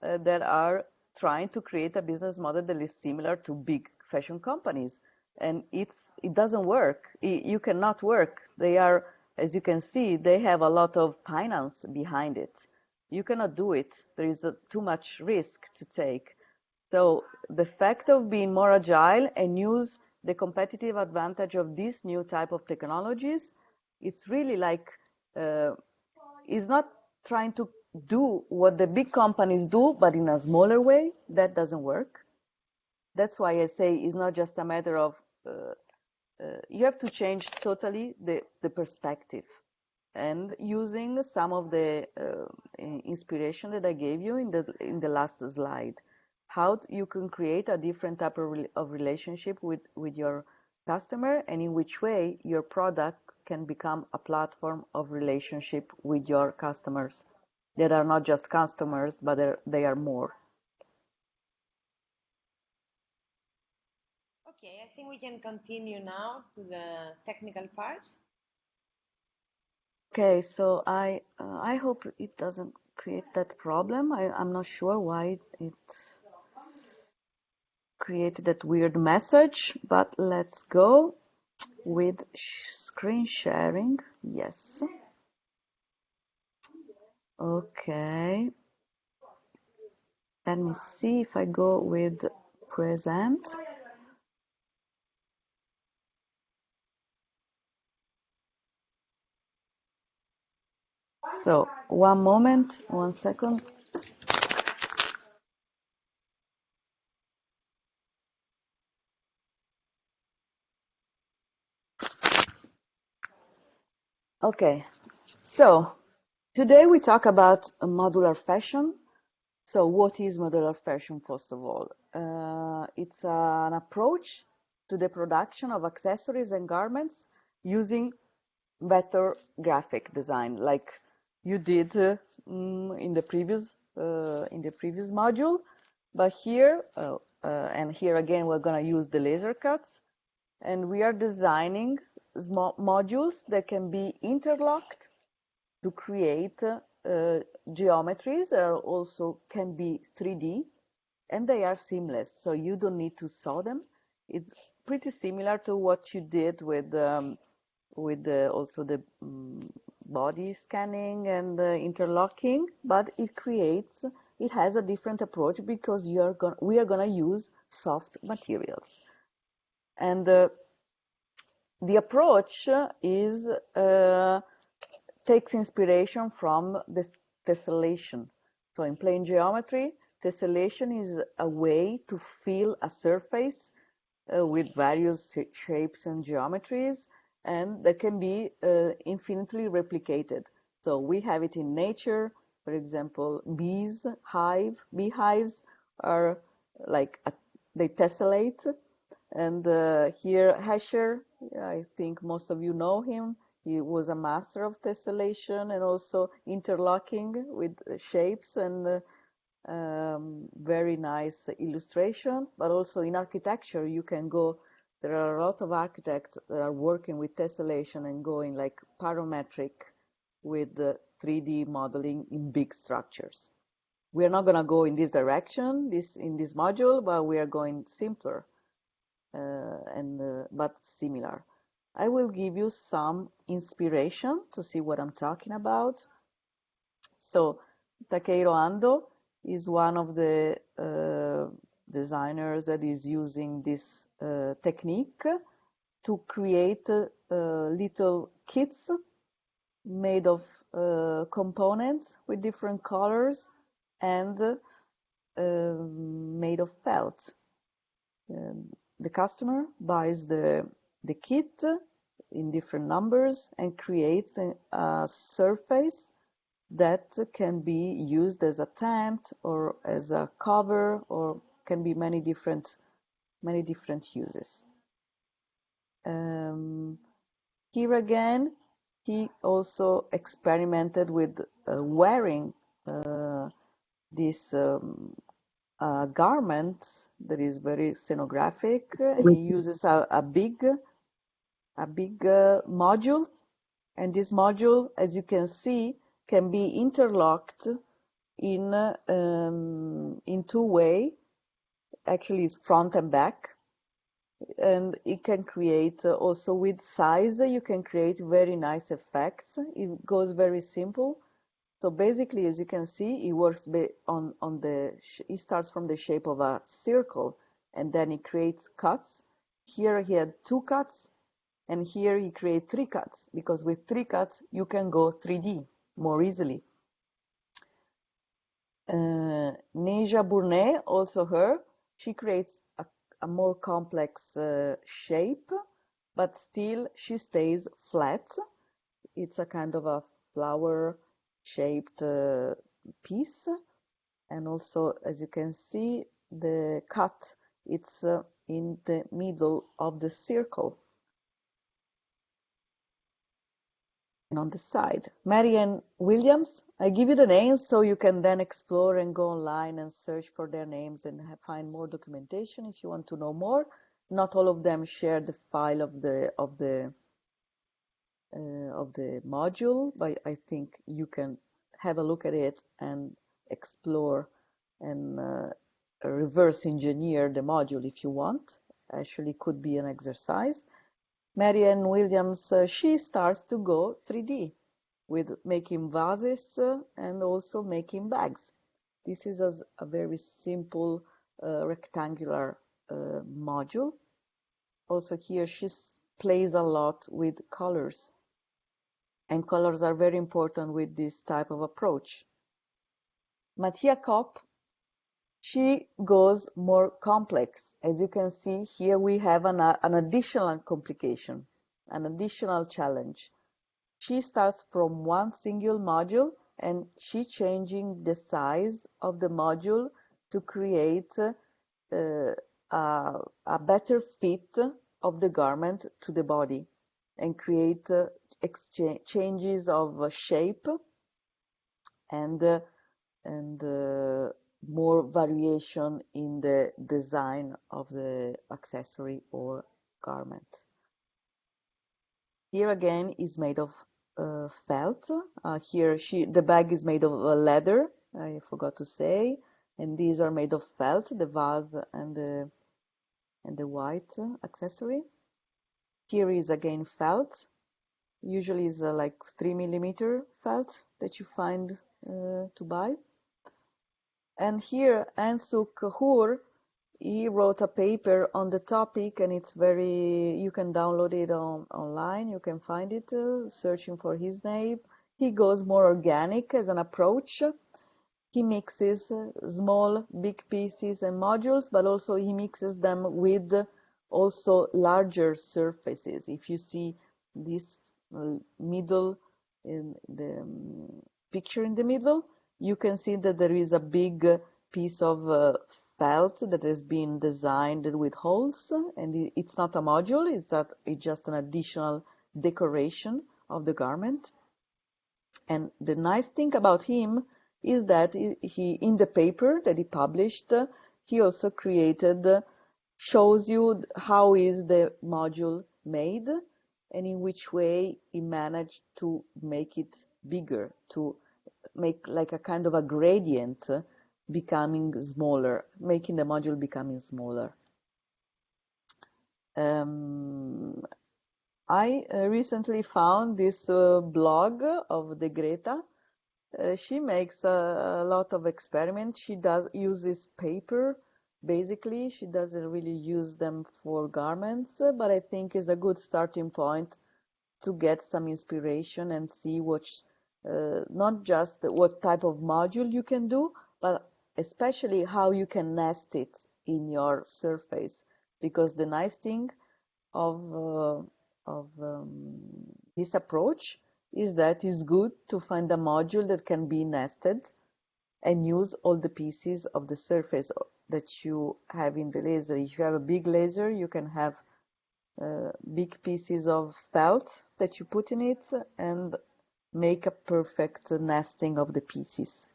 B: that are trying to create a business model that is similar to big fashion companies, and it doesn't work. You cannot work. They are, as you can see, they have a lot of finance behind it. You cannot do it. There is too much risk to take. So the fact of being more agile and use the competitive advantage of these new type of technologies, it's really like, it's not trying to do what the big companies do, but in a smaller way. That doesn't work. That's why I say it's not just a matter of you have to change totally the perspective. And using some of the inspiration that I gave you in the last slide, how you can create a different type of relationship with your customer, and in which way your product can become a platform of relationship with your customers that are not just customers, but they are more.
A: Okay, I think we can continue now to the technical part.
B: Okay, so I hope it doesn't create that problem. I'm not sure why it created that weird message, but let's go with screen sharing. Yes. Okay. Let me see if I go with present. So, one moment, 1 second. Okay, so today we talk about a modular fashion. So what is modular fashion, first of all? It's an approach to the production of accessories and garments using vector graphic design, like you did in the previous module. But here, and here again, we're going to use the laser cuts, and we are designing small modules that can be interlocked to create geometries that are also can be 3D, and they are seamless, so you don't need to sew them. It's pretty similar to what you did with also the body scanning and interlocking, but it has a different approach because we are gonna use soft materials, and the approach is takes inspiration from the tessellation. So in plane geometry, tessellation is a way to fill a surface with various shapes and geometries, and that can be infinitely replicated. So we have it in nature. For example, beehives are like they tessellate. And here Hescher, I think most of you know him. He was a master of tessellation and also interlocking with shapes and very nice illustration. But also in architecture, you can go. There are a lot of architects that are working with tessellation and going like parametric with 3D modeling in big structures. We are not going to go in this direction in this module, but we are going simpler but similar. I will give you some inspiration to see what I'm talking about. So Takeiro Ando is one of the designers that is using this technique to create little kits made of components with different colors and made of felt. The customer buys the kit in different numbers and creates a surface that can be used as a tent or as a cover, or can be many different uses. Here again, he also experimented with wearing this garment that is very scenographic, and he uses a big module, and this module, as you can see, can be interlocked in two ways. Actually, it's front and back, and it can create also with size. You can create very nice effects. It goes very simple. So basically, as you can see, it works it starts from the shape of a circle, and then it creates cuts. Here he had 2 cuts, and here he created 3 cuts, because with 3 cuts, you can go 3D more easily. Neja Bournet, also she creates a more complex shape but still she stays flat. It's a kind of a flower-shaped piece, and also, as you can see, the cut, it's in the middle of the circle. And on the side, Marianne Williams, I give you the names so you can then explore and go online and search for their names and find more documentation if you want to know more. Not all of them share the file of the module, but I think you can have a look at it and explore and reverse engineer the module if you want. Actually, could be an exercise. Marianne Williams, she starts to go 3D with making vases and also making bags. This is a very simple rectangular module. Also here she plays a lot with colors, and colors are very important with this type of approach. Mattia Kopp, she goes more complex. As you can see here, we have an additional complication, an additional challenge. She starts from one single module and she changing the size of the module to create a better fit of the garment to the body and create changes of shape and more variation in the design of the accessory or garment. Here again is made of felt. Here the bag is made of leather, I forgot to say, and these are made of felt, the vase and the white accessory. Here is again felt. Usually is like 3mm felt that you find to buy. And here Ansuk Kaur, he wrote a paper on the topic, and it's you can download it online, you can find it searching for his name. He goes more organic as an approach. He mixes small, big pieces and modules, but also he mixes them with also larger surfaces. If you see this middle, in the picture in the middle, you can see that there is a big piece of felt that has been designed with holes, and it's not a module, it's just an additional decoration of the garment. And the nice thing about him is that he, in the paper that he published, he also shows you how is the module made and in which way he managed to make it bigger, to make like a kind of a gradient becoming smaller, making the module becoming smaller. I recently found this blog of the Greta. She makes a lot of experiments. She uses paper. Basically, she doesn't really use them for garments, but I think is a good starting point to get some inspiration and see not just what type of module you can do, but especially how you can nest it in your surface. Because the nice thing of this approach is that it's good to find a module that can be nested and use all the pieces of the surface that you have in the laser. If you have a big laser, you can have big pieces of felt that you put in it and make a perfect nesting of the pieces.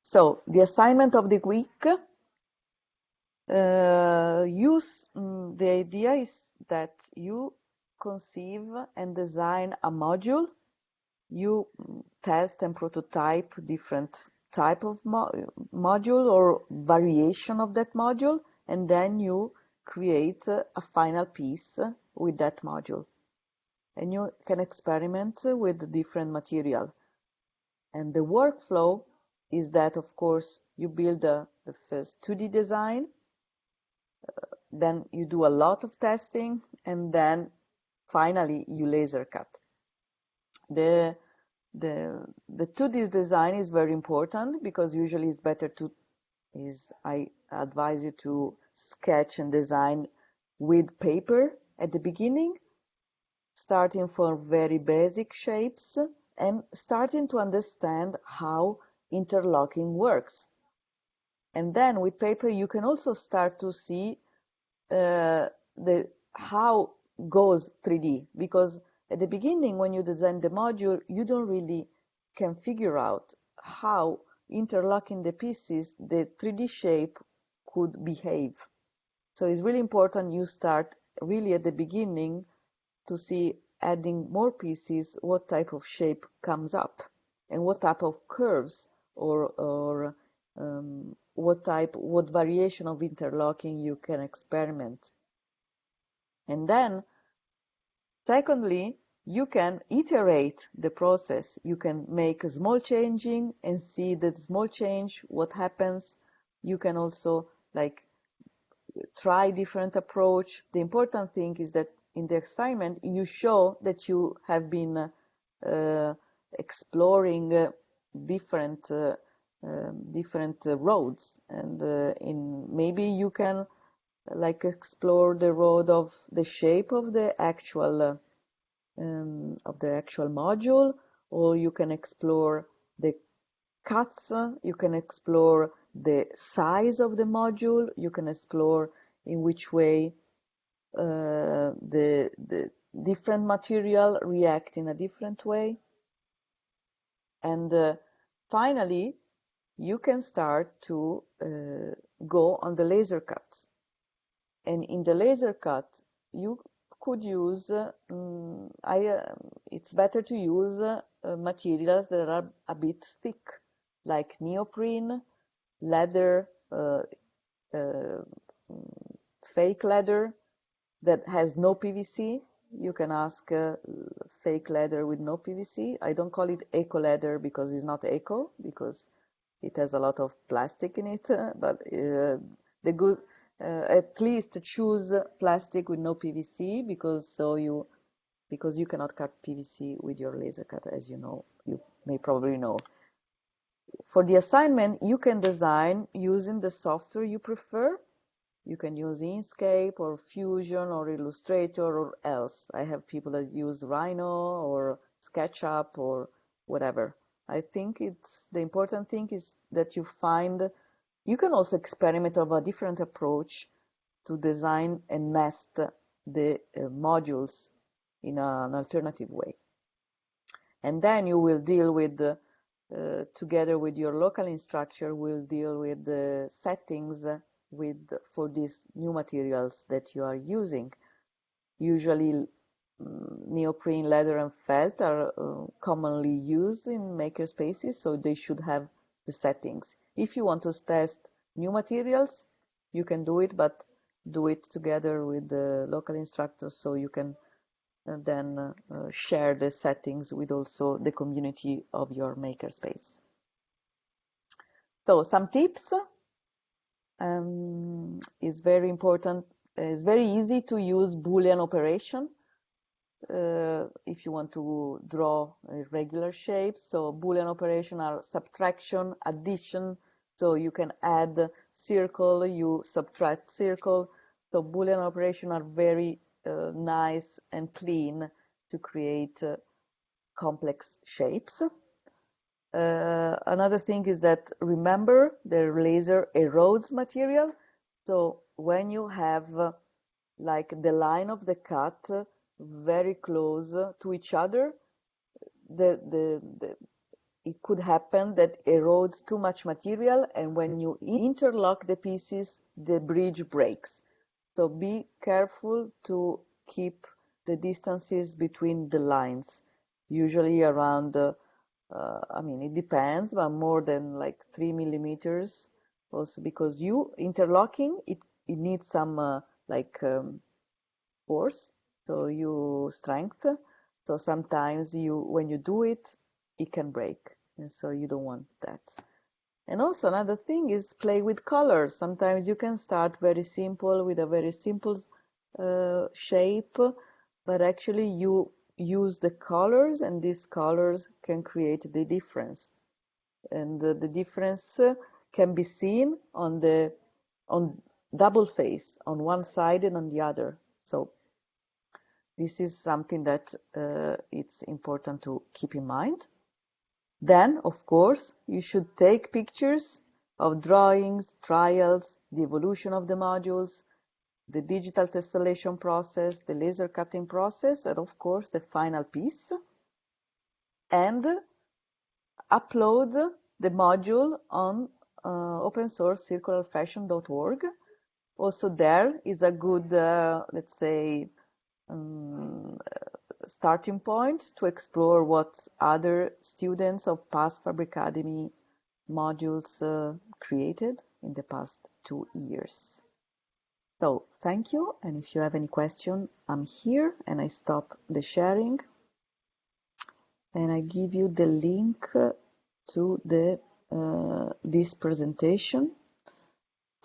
B: So the assignment of the week, the idea is that you conceive and design a module, you test and prototype different type of module or variation of that module, and then you create a final piece with that module. And you can experiment with different material. And the workflow is that, of course, you build the first 2D design, then you do a lot of testing, and then finally you laser cut. The 2D design is very important because usually it's better I advise you to sketch and design with paper at the beginning, starting from very basic shapes and starting to understand how interlocking works. And then with paper, you can also start to see how goes 3D, because at the beginning, when you design the module, you don't really can figure out how interlocking the pieces, the 3D shape could behave. So it's really important you start really at the beginning to see, adding more pieces, what type of shape comes up and what type of curves or what variation of interlocking you can experiment. And then, secondly, you can iterate the process. You can make a small changing and see that small change, what happens. You can also try different approach. The important thing is that in the assignment, you show that you have been exploring different roads, and maybe you can explore the road of the shape of the actual module, or you can explore the cuts, you can explore the size of the module, you can explore in which way the different material react in a different way. And finally, you can start to go on the laser cuts. And in the laser cut, you could use, it's better to use materials that are a bit thick, like neoprene, leather, fake leather that has no PVC. You can ask fake leather with no PVC. I don't call it eco leather because it's not eco, because it has a lot of plastic in it, but at least choose plastic with no PVC, because you cannot cut PVC with your laser cutter, as you know, you may probably know. For the assignment, you can design using the software you prefer. You can use Inkscape or Fusion or Illustrator or else. I have people that use Rhino or SketchUp or whatever. I think the important thing is that you can also experiment of a different approach to design and nest the modules in an alternative way. And then you will deal with, together with your local instructor, will deal with the settings for these new materials that you are using. Usually neoprene, leather, and felt are commonly used in makerspaces, so they should have the settings. If you want to test new materials, you can do it, but do it together with the local instructor, so you can then share the settings with also the community of your makerspace. So some tips. Is very important. It's very easy to use Boolean operation if you want to draw regular shapes. So Boolean operation are subtraction, addition. So you can add circle, you subtract circle. So Boolean operation are very nice and clean to create complex shapes. Another thing is that, remember, the laser erodes material. So when you have the line of the cut very close to each other, it could happen that erodes too much material, and when you interlock the pieces, the bridge breaks. So be careful to keep the distances between the lines, usually around it depends, but more than 3 millimeters. Also, because interlocking, it needs some force, so strength. So sometimes when you do it, it can break, and so you don't want that. And also another thing is play with colors. Sometimes you can start very simple with a very simple shape, but actually you use the colors, and these colors can create the difference. And the difference can be seen on double face, on one side and on the other. So This is something that it's important to keep in mind. Then, of course, you should take pictures of drawings, trials, the evolution of the modules, the digital tessellation process, the laser cutting process, and of course the final piece, and upload the module on open source circularfashion.org. Also there is a good, let's say, starting point to explore what other students of past Fabricademy modules created in the past 2 years. So thank you, and if you have any question, I'm here, and I stop the sharing, and I give you the link to the this presentation.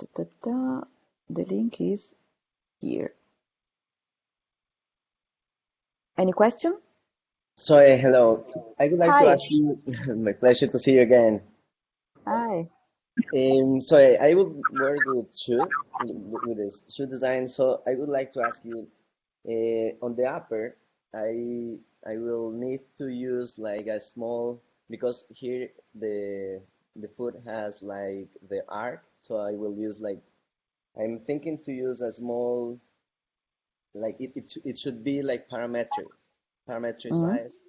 B: The link is here. Any question?
F: Sorry, hello. I would like to
B: Hi.
F: ask you, my pleasure to see you again.
B: Hi.
F: Sorry, I would work with this shoe design, so I would like to ask you, on the upper, I will need to use like a small, because here the foot has like the arc, so I will use like, I'm thinking to use a small, like it should be like parametric size,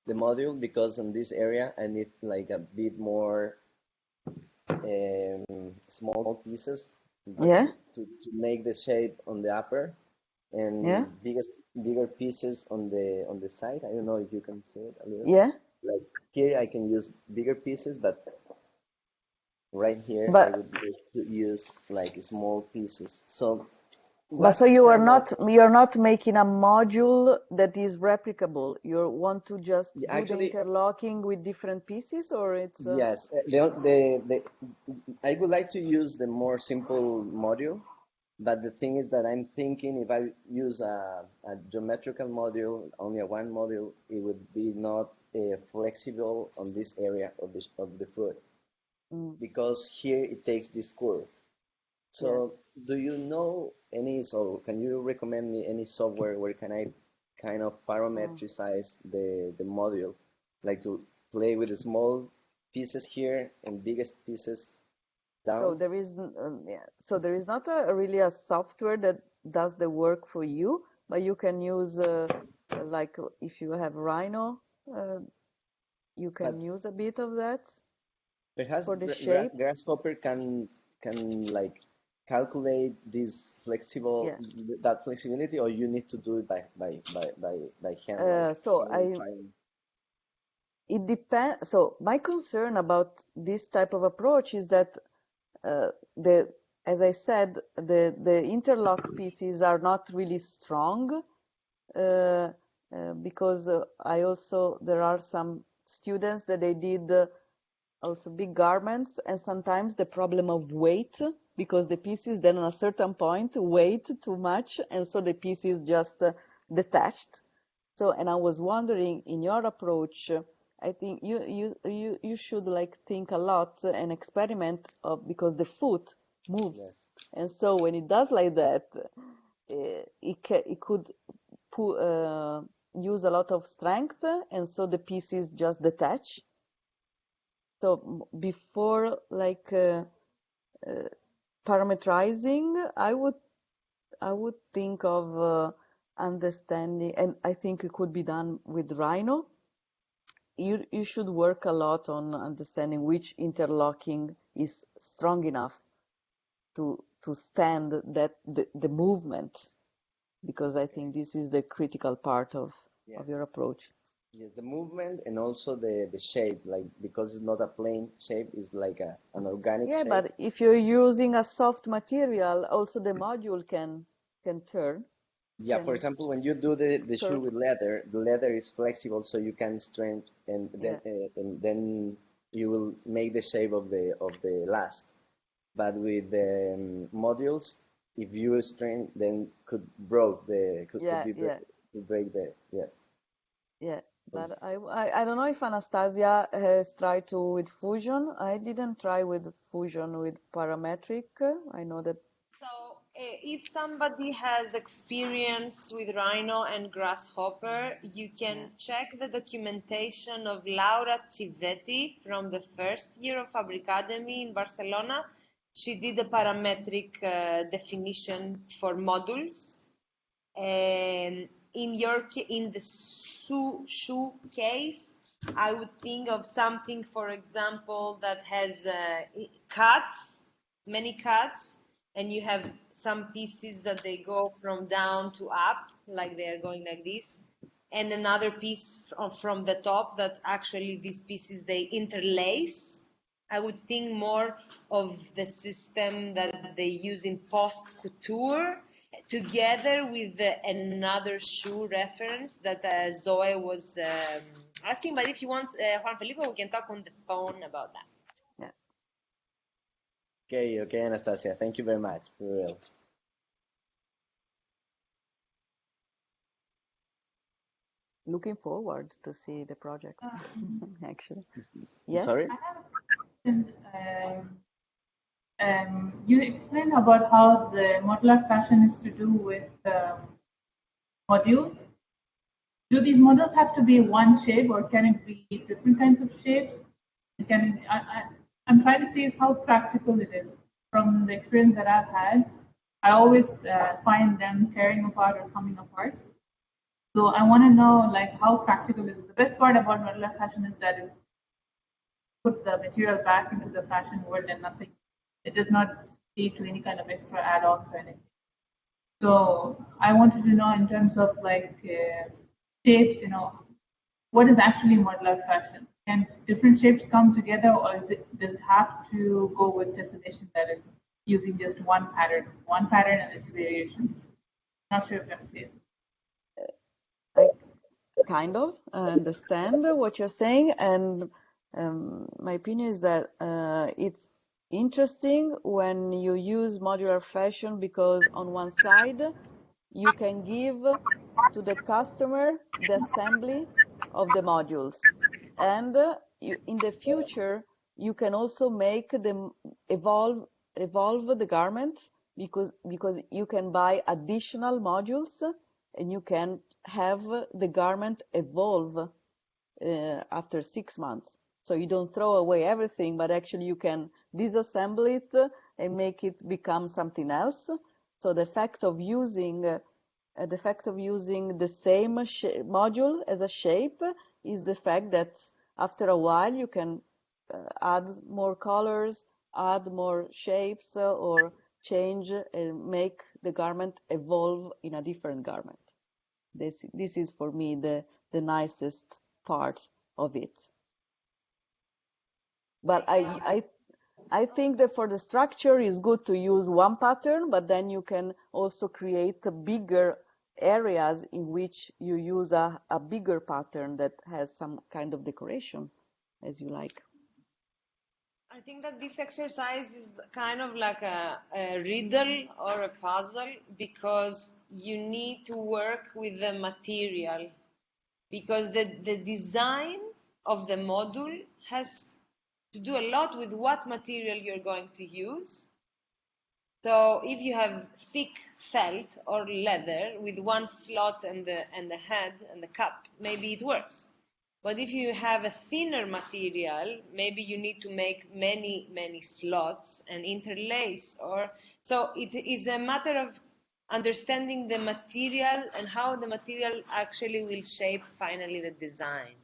F: the module, because in this area I need like a bit more small pieces
B: Yeah.
F: to make the shape on the upper, and
B: Yeah.
F: bigger pieces on the side. I don't know if you can see it a little.
B: Yeah.
F: Like here I can use bigger pieces, but right here I
B: But
F: would use like small pieces. So
B: But
F: what
B: so you're
F: kind of
B: not making a module that is replicable. You want to just do the
F: actually
B: interlocking with different pieces, or it's
F: yes, I would like to use the more simple module. But the thing is that I'm thinking if I use a geometrical module, only a one module, it would be not flexible on this area of the foot, because here it takes this curve. So
B: yes.
F: do you know so can you recommend me any software where can I kind of parametricize the module, like to play with the small pieces here and biggest pieces
B: So
F: down?
B: there is so there is not really a software that does the work for you, but you can use like if you have Rhino, you
F: But
B: can use a bit of that
F: perhaps
B: for the shape.
F: Grasshopper can like calculate this
B: Yeah.
F: that flexibility, or you need to do it by hand, like
B: So
F: hand trying.
B: it depends. So my concern about this type of approach is that as I said, the interlock pieces are not really strong because there are some students that they did also big garments, and sometimes the problem of weight, because the pieces then at a certain point weight too much, and so the piece is just detached. So, and I was wondering, in your approach, I think you should like think a lot and experiment because the foot moves,
F: Yes.
B: and so when it does like that, it could use a lot of strength, and so the pieces just detach. So before like parametrizing, I would think of understanding, and I think it could be done with Rhino. You should work a lot on understanding which interlocking is strong enough to stand that the movement, because I think this is the critical part of
F: Yes.
B: your approach.
F: Yes, the movement and also the shape, like because it's not a plain shape, it's like an organic
B: Yeah,
F: shape.
B: but if you're using a soft material, also the module can turn.
F: Yeah, for example, when you do the shoe
B: curve.
F: with leather, the leather is flexible, so you can strengthen, and then you will make the shape of the last. But with the modules, if you strain, then could
B: Yeah,
F: be
B: yeah,
F: could break the
B: yeah. But I don't know if Anastasia has tried to with fusion. I didn't try with fusion with parametric. I know that.
A: So If somebody has experience with Rhino and Grasshopper, you can check the documentation of Laura Civetti from the first year of Fabricademy in Barcelona. She did a parametric definition for modules. And in the shoe case, I would think of something, for example, that has cuts, many cuts, and you have some pieces that they go from down to up, like they are going like this, and another piece from the top that actually these pieces, they interlace. I would think more of the system that they use in post-couture, together with another shoe reference that Zoe was asking. But if you want, Juan Felipe, we can talk on the phone about that.
F: Yeah. Okay, Anastasia. Thank you very much. For real.
B: Looking forward to see the project, actually. Yes?
F: Sorry?
G: I have a question. You explained about how the modular fashion is to do with modules. Do these models have to be one shape, or can it be different kinds of shapes? I'm trying to see how practical it is. From the experience that I've had, I always find them tearing apart or coming apart. So I want to know, like, how practical is it? The best part about modular fashion is that it's put the material back into the fashion world and nothing. It does not lead to any kind of extra add-ons or anything. So I wanted to know, in terms of like shapes, what is actually modular fashion? Can different shapes come together, or does it have to go with destination that is using just one pattern and its variations? Not sure if I'm clear.
B: I kind of understand what you're saying, and my opinion is that it's interesting when you use modular fashion, because on one side you can give to the customer the assembly of the modules, and in the future you can also make them evolve the garment, because you can buy additional modules and you can have the garment evolve after 6 months. So you don't throw away everything, but actually you can disassemble it and make it become something else. So the fact of using the same module as a shape is the fact that after a while you can add more colors, add more shapes, or change and make the garment evolve in a different garment. This is for me the nicest part of it. But I think that for the structure it's good to use one pattern, but then you can also create bigger areas in which you use a bigger pattern that has some kind of decoration as you like.
A: I think that this exercise is kind of like a riddle or a puzzle, because you need to work with the material, because the design of the module has to do a lot with what material you're going to use. So if you have thick felt or leather with one slot and the head and the cup, maybe it works. But if you have a thinner material, maybe you need to make many slots and interlace. So it is a matter of understanding the material and how the material actually will shape finally the design.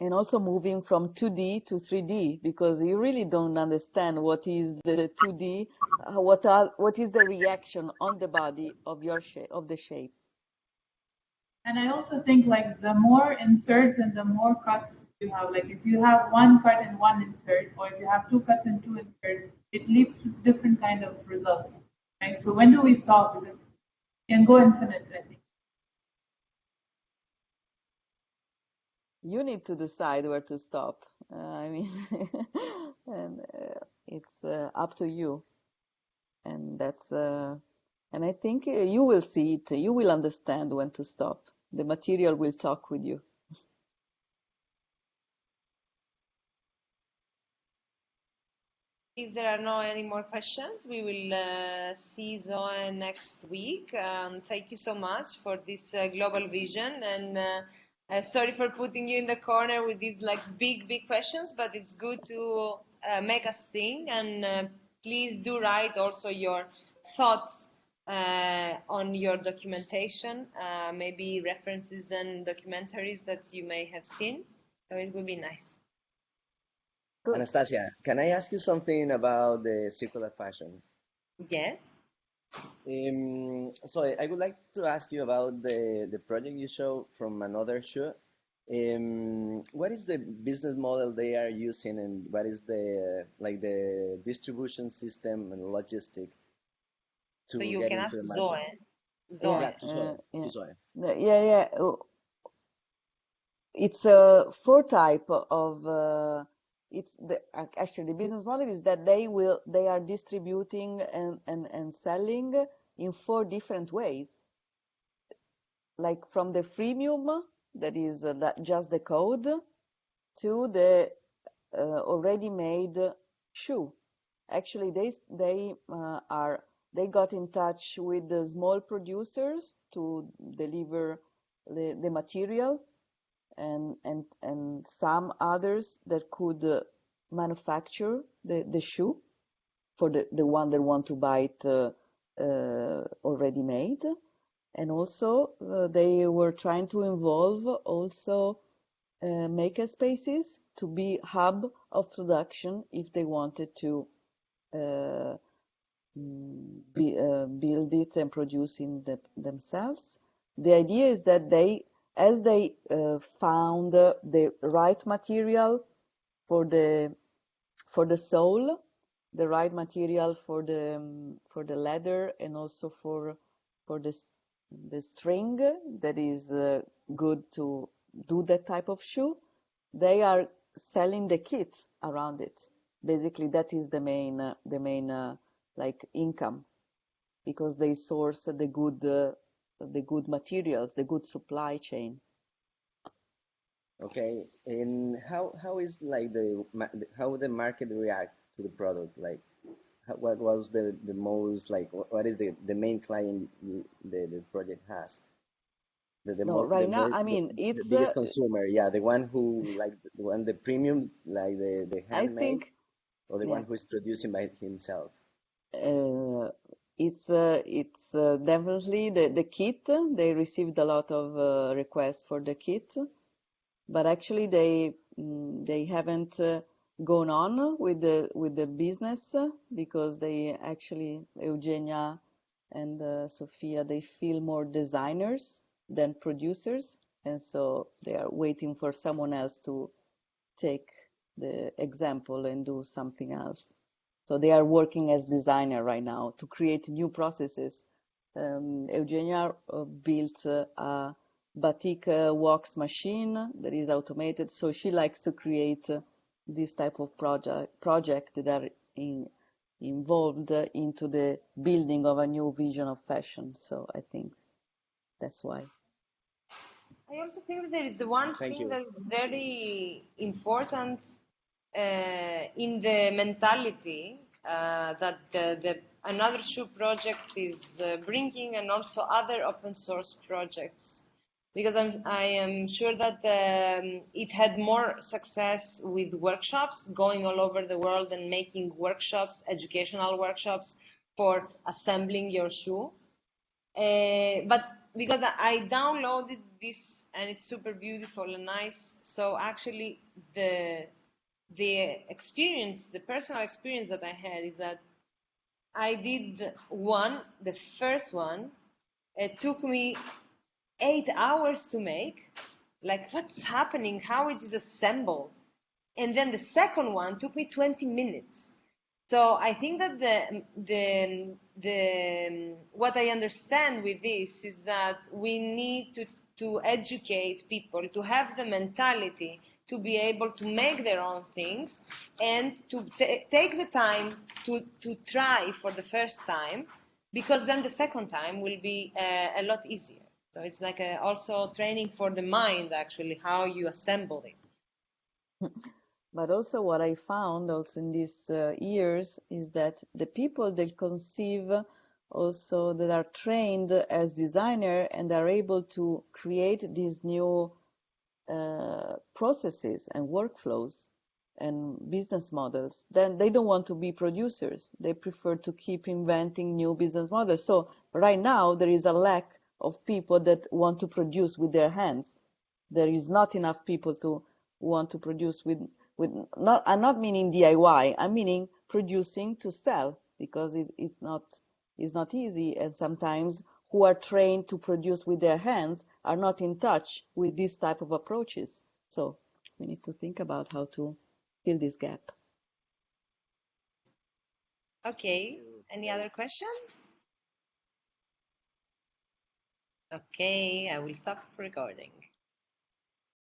B: And also moving from 2D to 3D, because you really don't understand what is the 2D, what is the reaction on the body of your of the shape.
G: And I also think, like, the more inserts and the more cuts you have, like if you have one cut and one insert, or if you have two cuts and two inserts, it leads to different kind of results, right? So when do we stop? Because it can go infinite, I think.
B: You need to decide where to stop. I mean, and it's up to you. And that's, and I think you will see it. You will understand when to stop. The material will talk with you.
A: If there are no any more questions, we will see Zoe next week. Thank you so much for this global vision, and sorry for putting you in the corner with these like big questions, but it's good to make us think, and please do write also your thoughts on your documentation, maybe references and documentaries that you may have seen. So it would be nice.
B: Good.
F: Anastasia, can I ask you something about the circular fashion?
A: Yes.
F: So I would like to ask you about the project you show from another show. What is the business model they are using, and what is the like the distribution system and logistic to
A: So you
F: get
A: can
F: into
A: ask
F: the
A: Zoe.
F: market?
A: Zoe.
F: Yeah, to Zoe. To Zoe.
B: Yeah. It's four type of. It's actually the business model is that they are distributing and selling in four different ways. Like from the freemium, that is just the code, to the already made shoe. Actually, they got in touch with the small producers to deliver the material, and some others that could manufacture the shoe for the one that want to buy it already made. And also they were trying to involve also maker spaces to be hub of production if they wanted to build it and produce it themselves. The idea is that as they found the right material for the sole, the right material for the leather, and also for the string that is good to do that type of shoe, they are selling the kit around it. Basically, that is the main like income, because they source the good materials, the good supply chain.
F: Okay, and how is like how the market react to the product? Like, what was the most like what is the main client the project has?
B: Right now, I mean,
F: The
B: it's
F: biggest consumer, yeah, the one who like the premium, like the
B: I
F: handmade,
B: think,
F: or the
B: yeah,
F: one who is producing by himself.
B: it's definitely the kit. They received a lot of requests for the kit, but actually they haven't gone on with the business, because they actually, Eugenia and Sofia, they feel more designers than producers, and so they are waiting for someone else to take the example and do something else. So they are working as designer right now to create new processes. Eugenia built a batik wax machine that is automated, so she likes to create this type of project that are involved into the building of a new vision of fashion. So I think that's why.
A: I also think that there is the one
F: Thank
A: thing
F: you.
A: that is very important in the mentality that the another shoe project is bringing, and also other open source projects, because I am sure that it had more success with workshops going all over the world and making workshops, educational workshops for assembling your shoe. But because I downloaded this and it's super beautiful and nice, so actually the experience, the personal experience that I had is that I did the first one. It took me 8 hours to make. Like, what's happening? How it is assembled? And then the second one took me 20 minutes. So I think that the what I understand with this is that we need to educate people, to have the mentality to be able to make their own things, and to take the time to try for the first time, because then the second time will be a lot easier. So it's like also training for the mind, actually, how you assemble it.
B: But also what I found also in these years is that the people that conceive also that are trained as designer and are able to create these new processes and workflows and business models, then they don't want to be producers. They prefer to keep inventing new business models. So right now there is a lack of people that want to produce with their hands. There is not enough people to want to produce with not. I'm not meaning DIY. I'm meaning producing to sell, because it's not easy, and sometimes who are trained to produce with their hands are not in touch with this type of approaches. So we need to think about how to fill this gap.
A: Okay, any other questions? Okay, I will stop recording.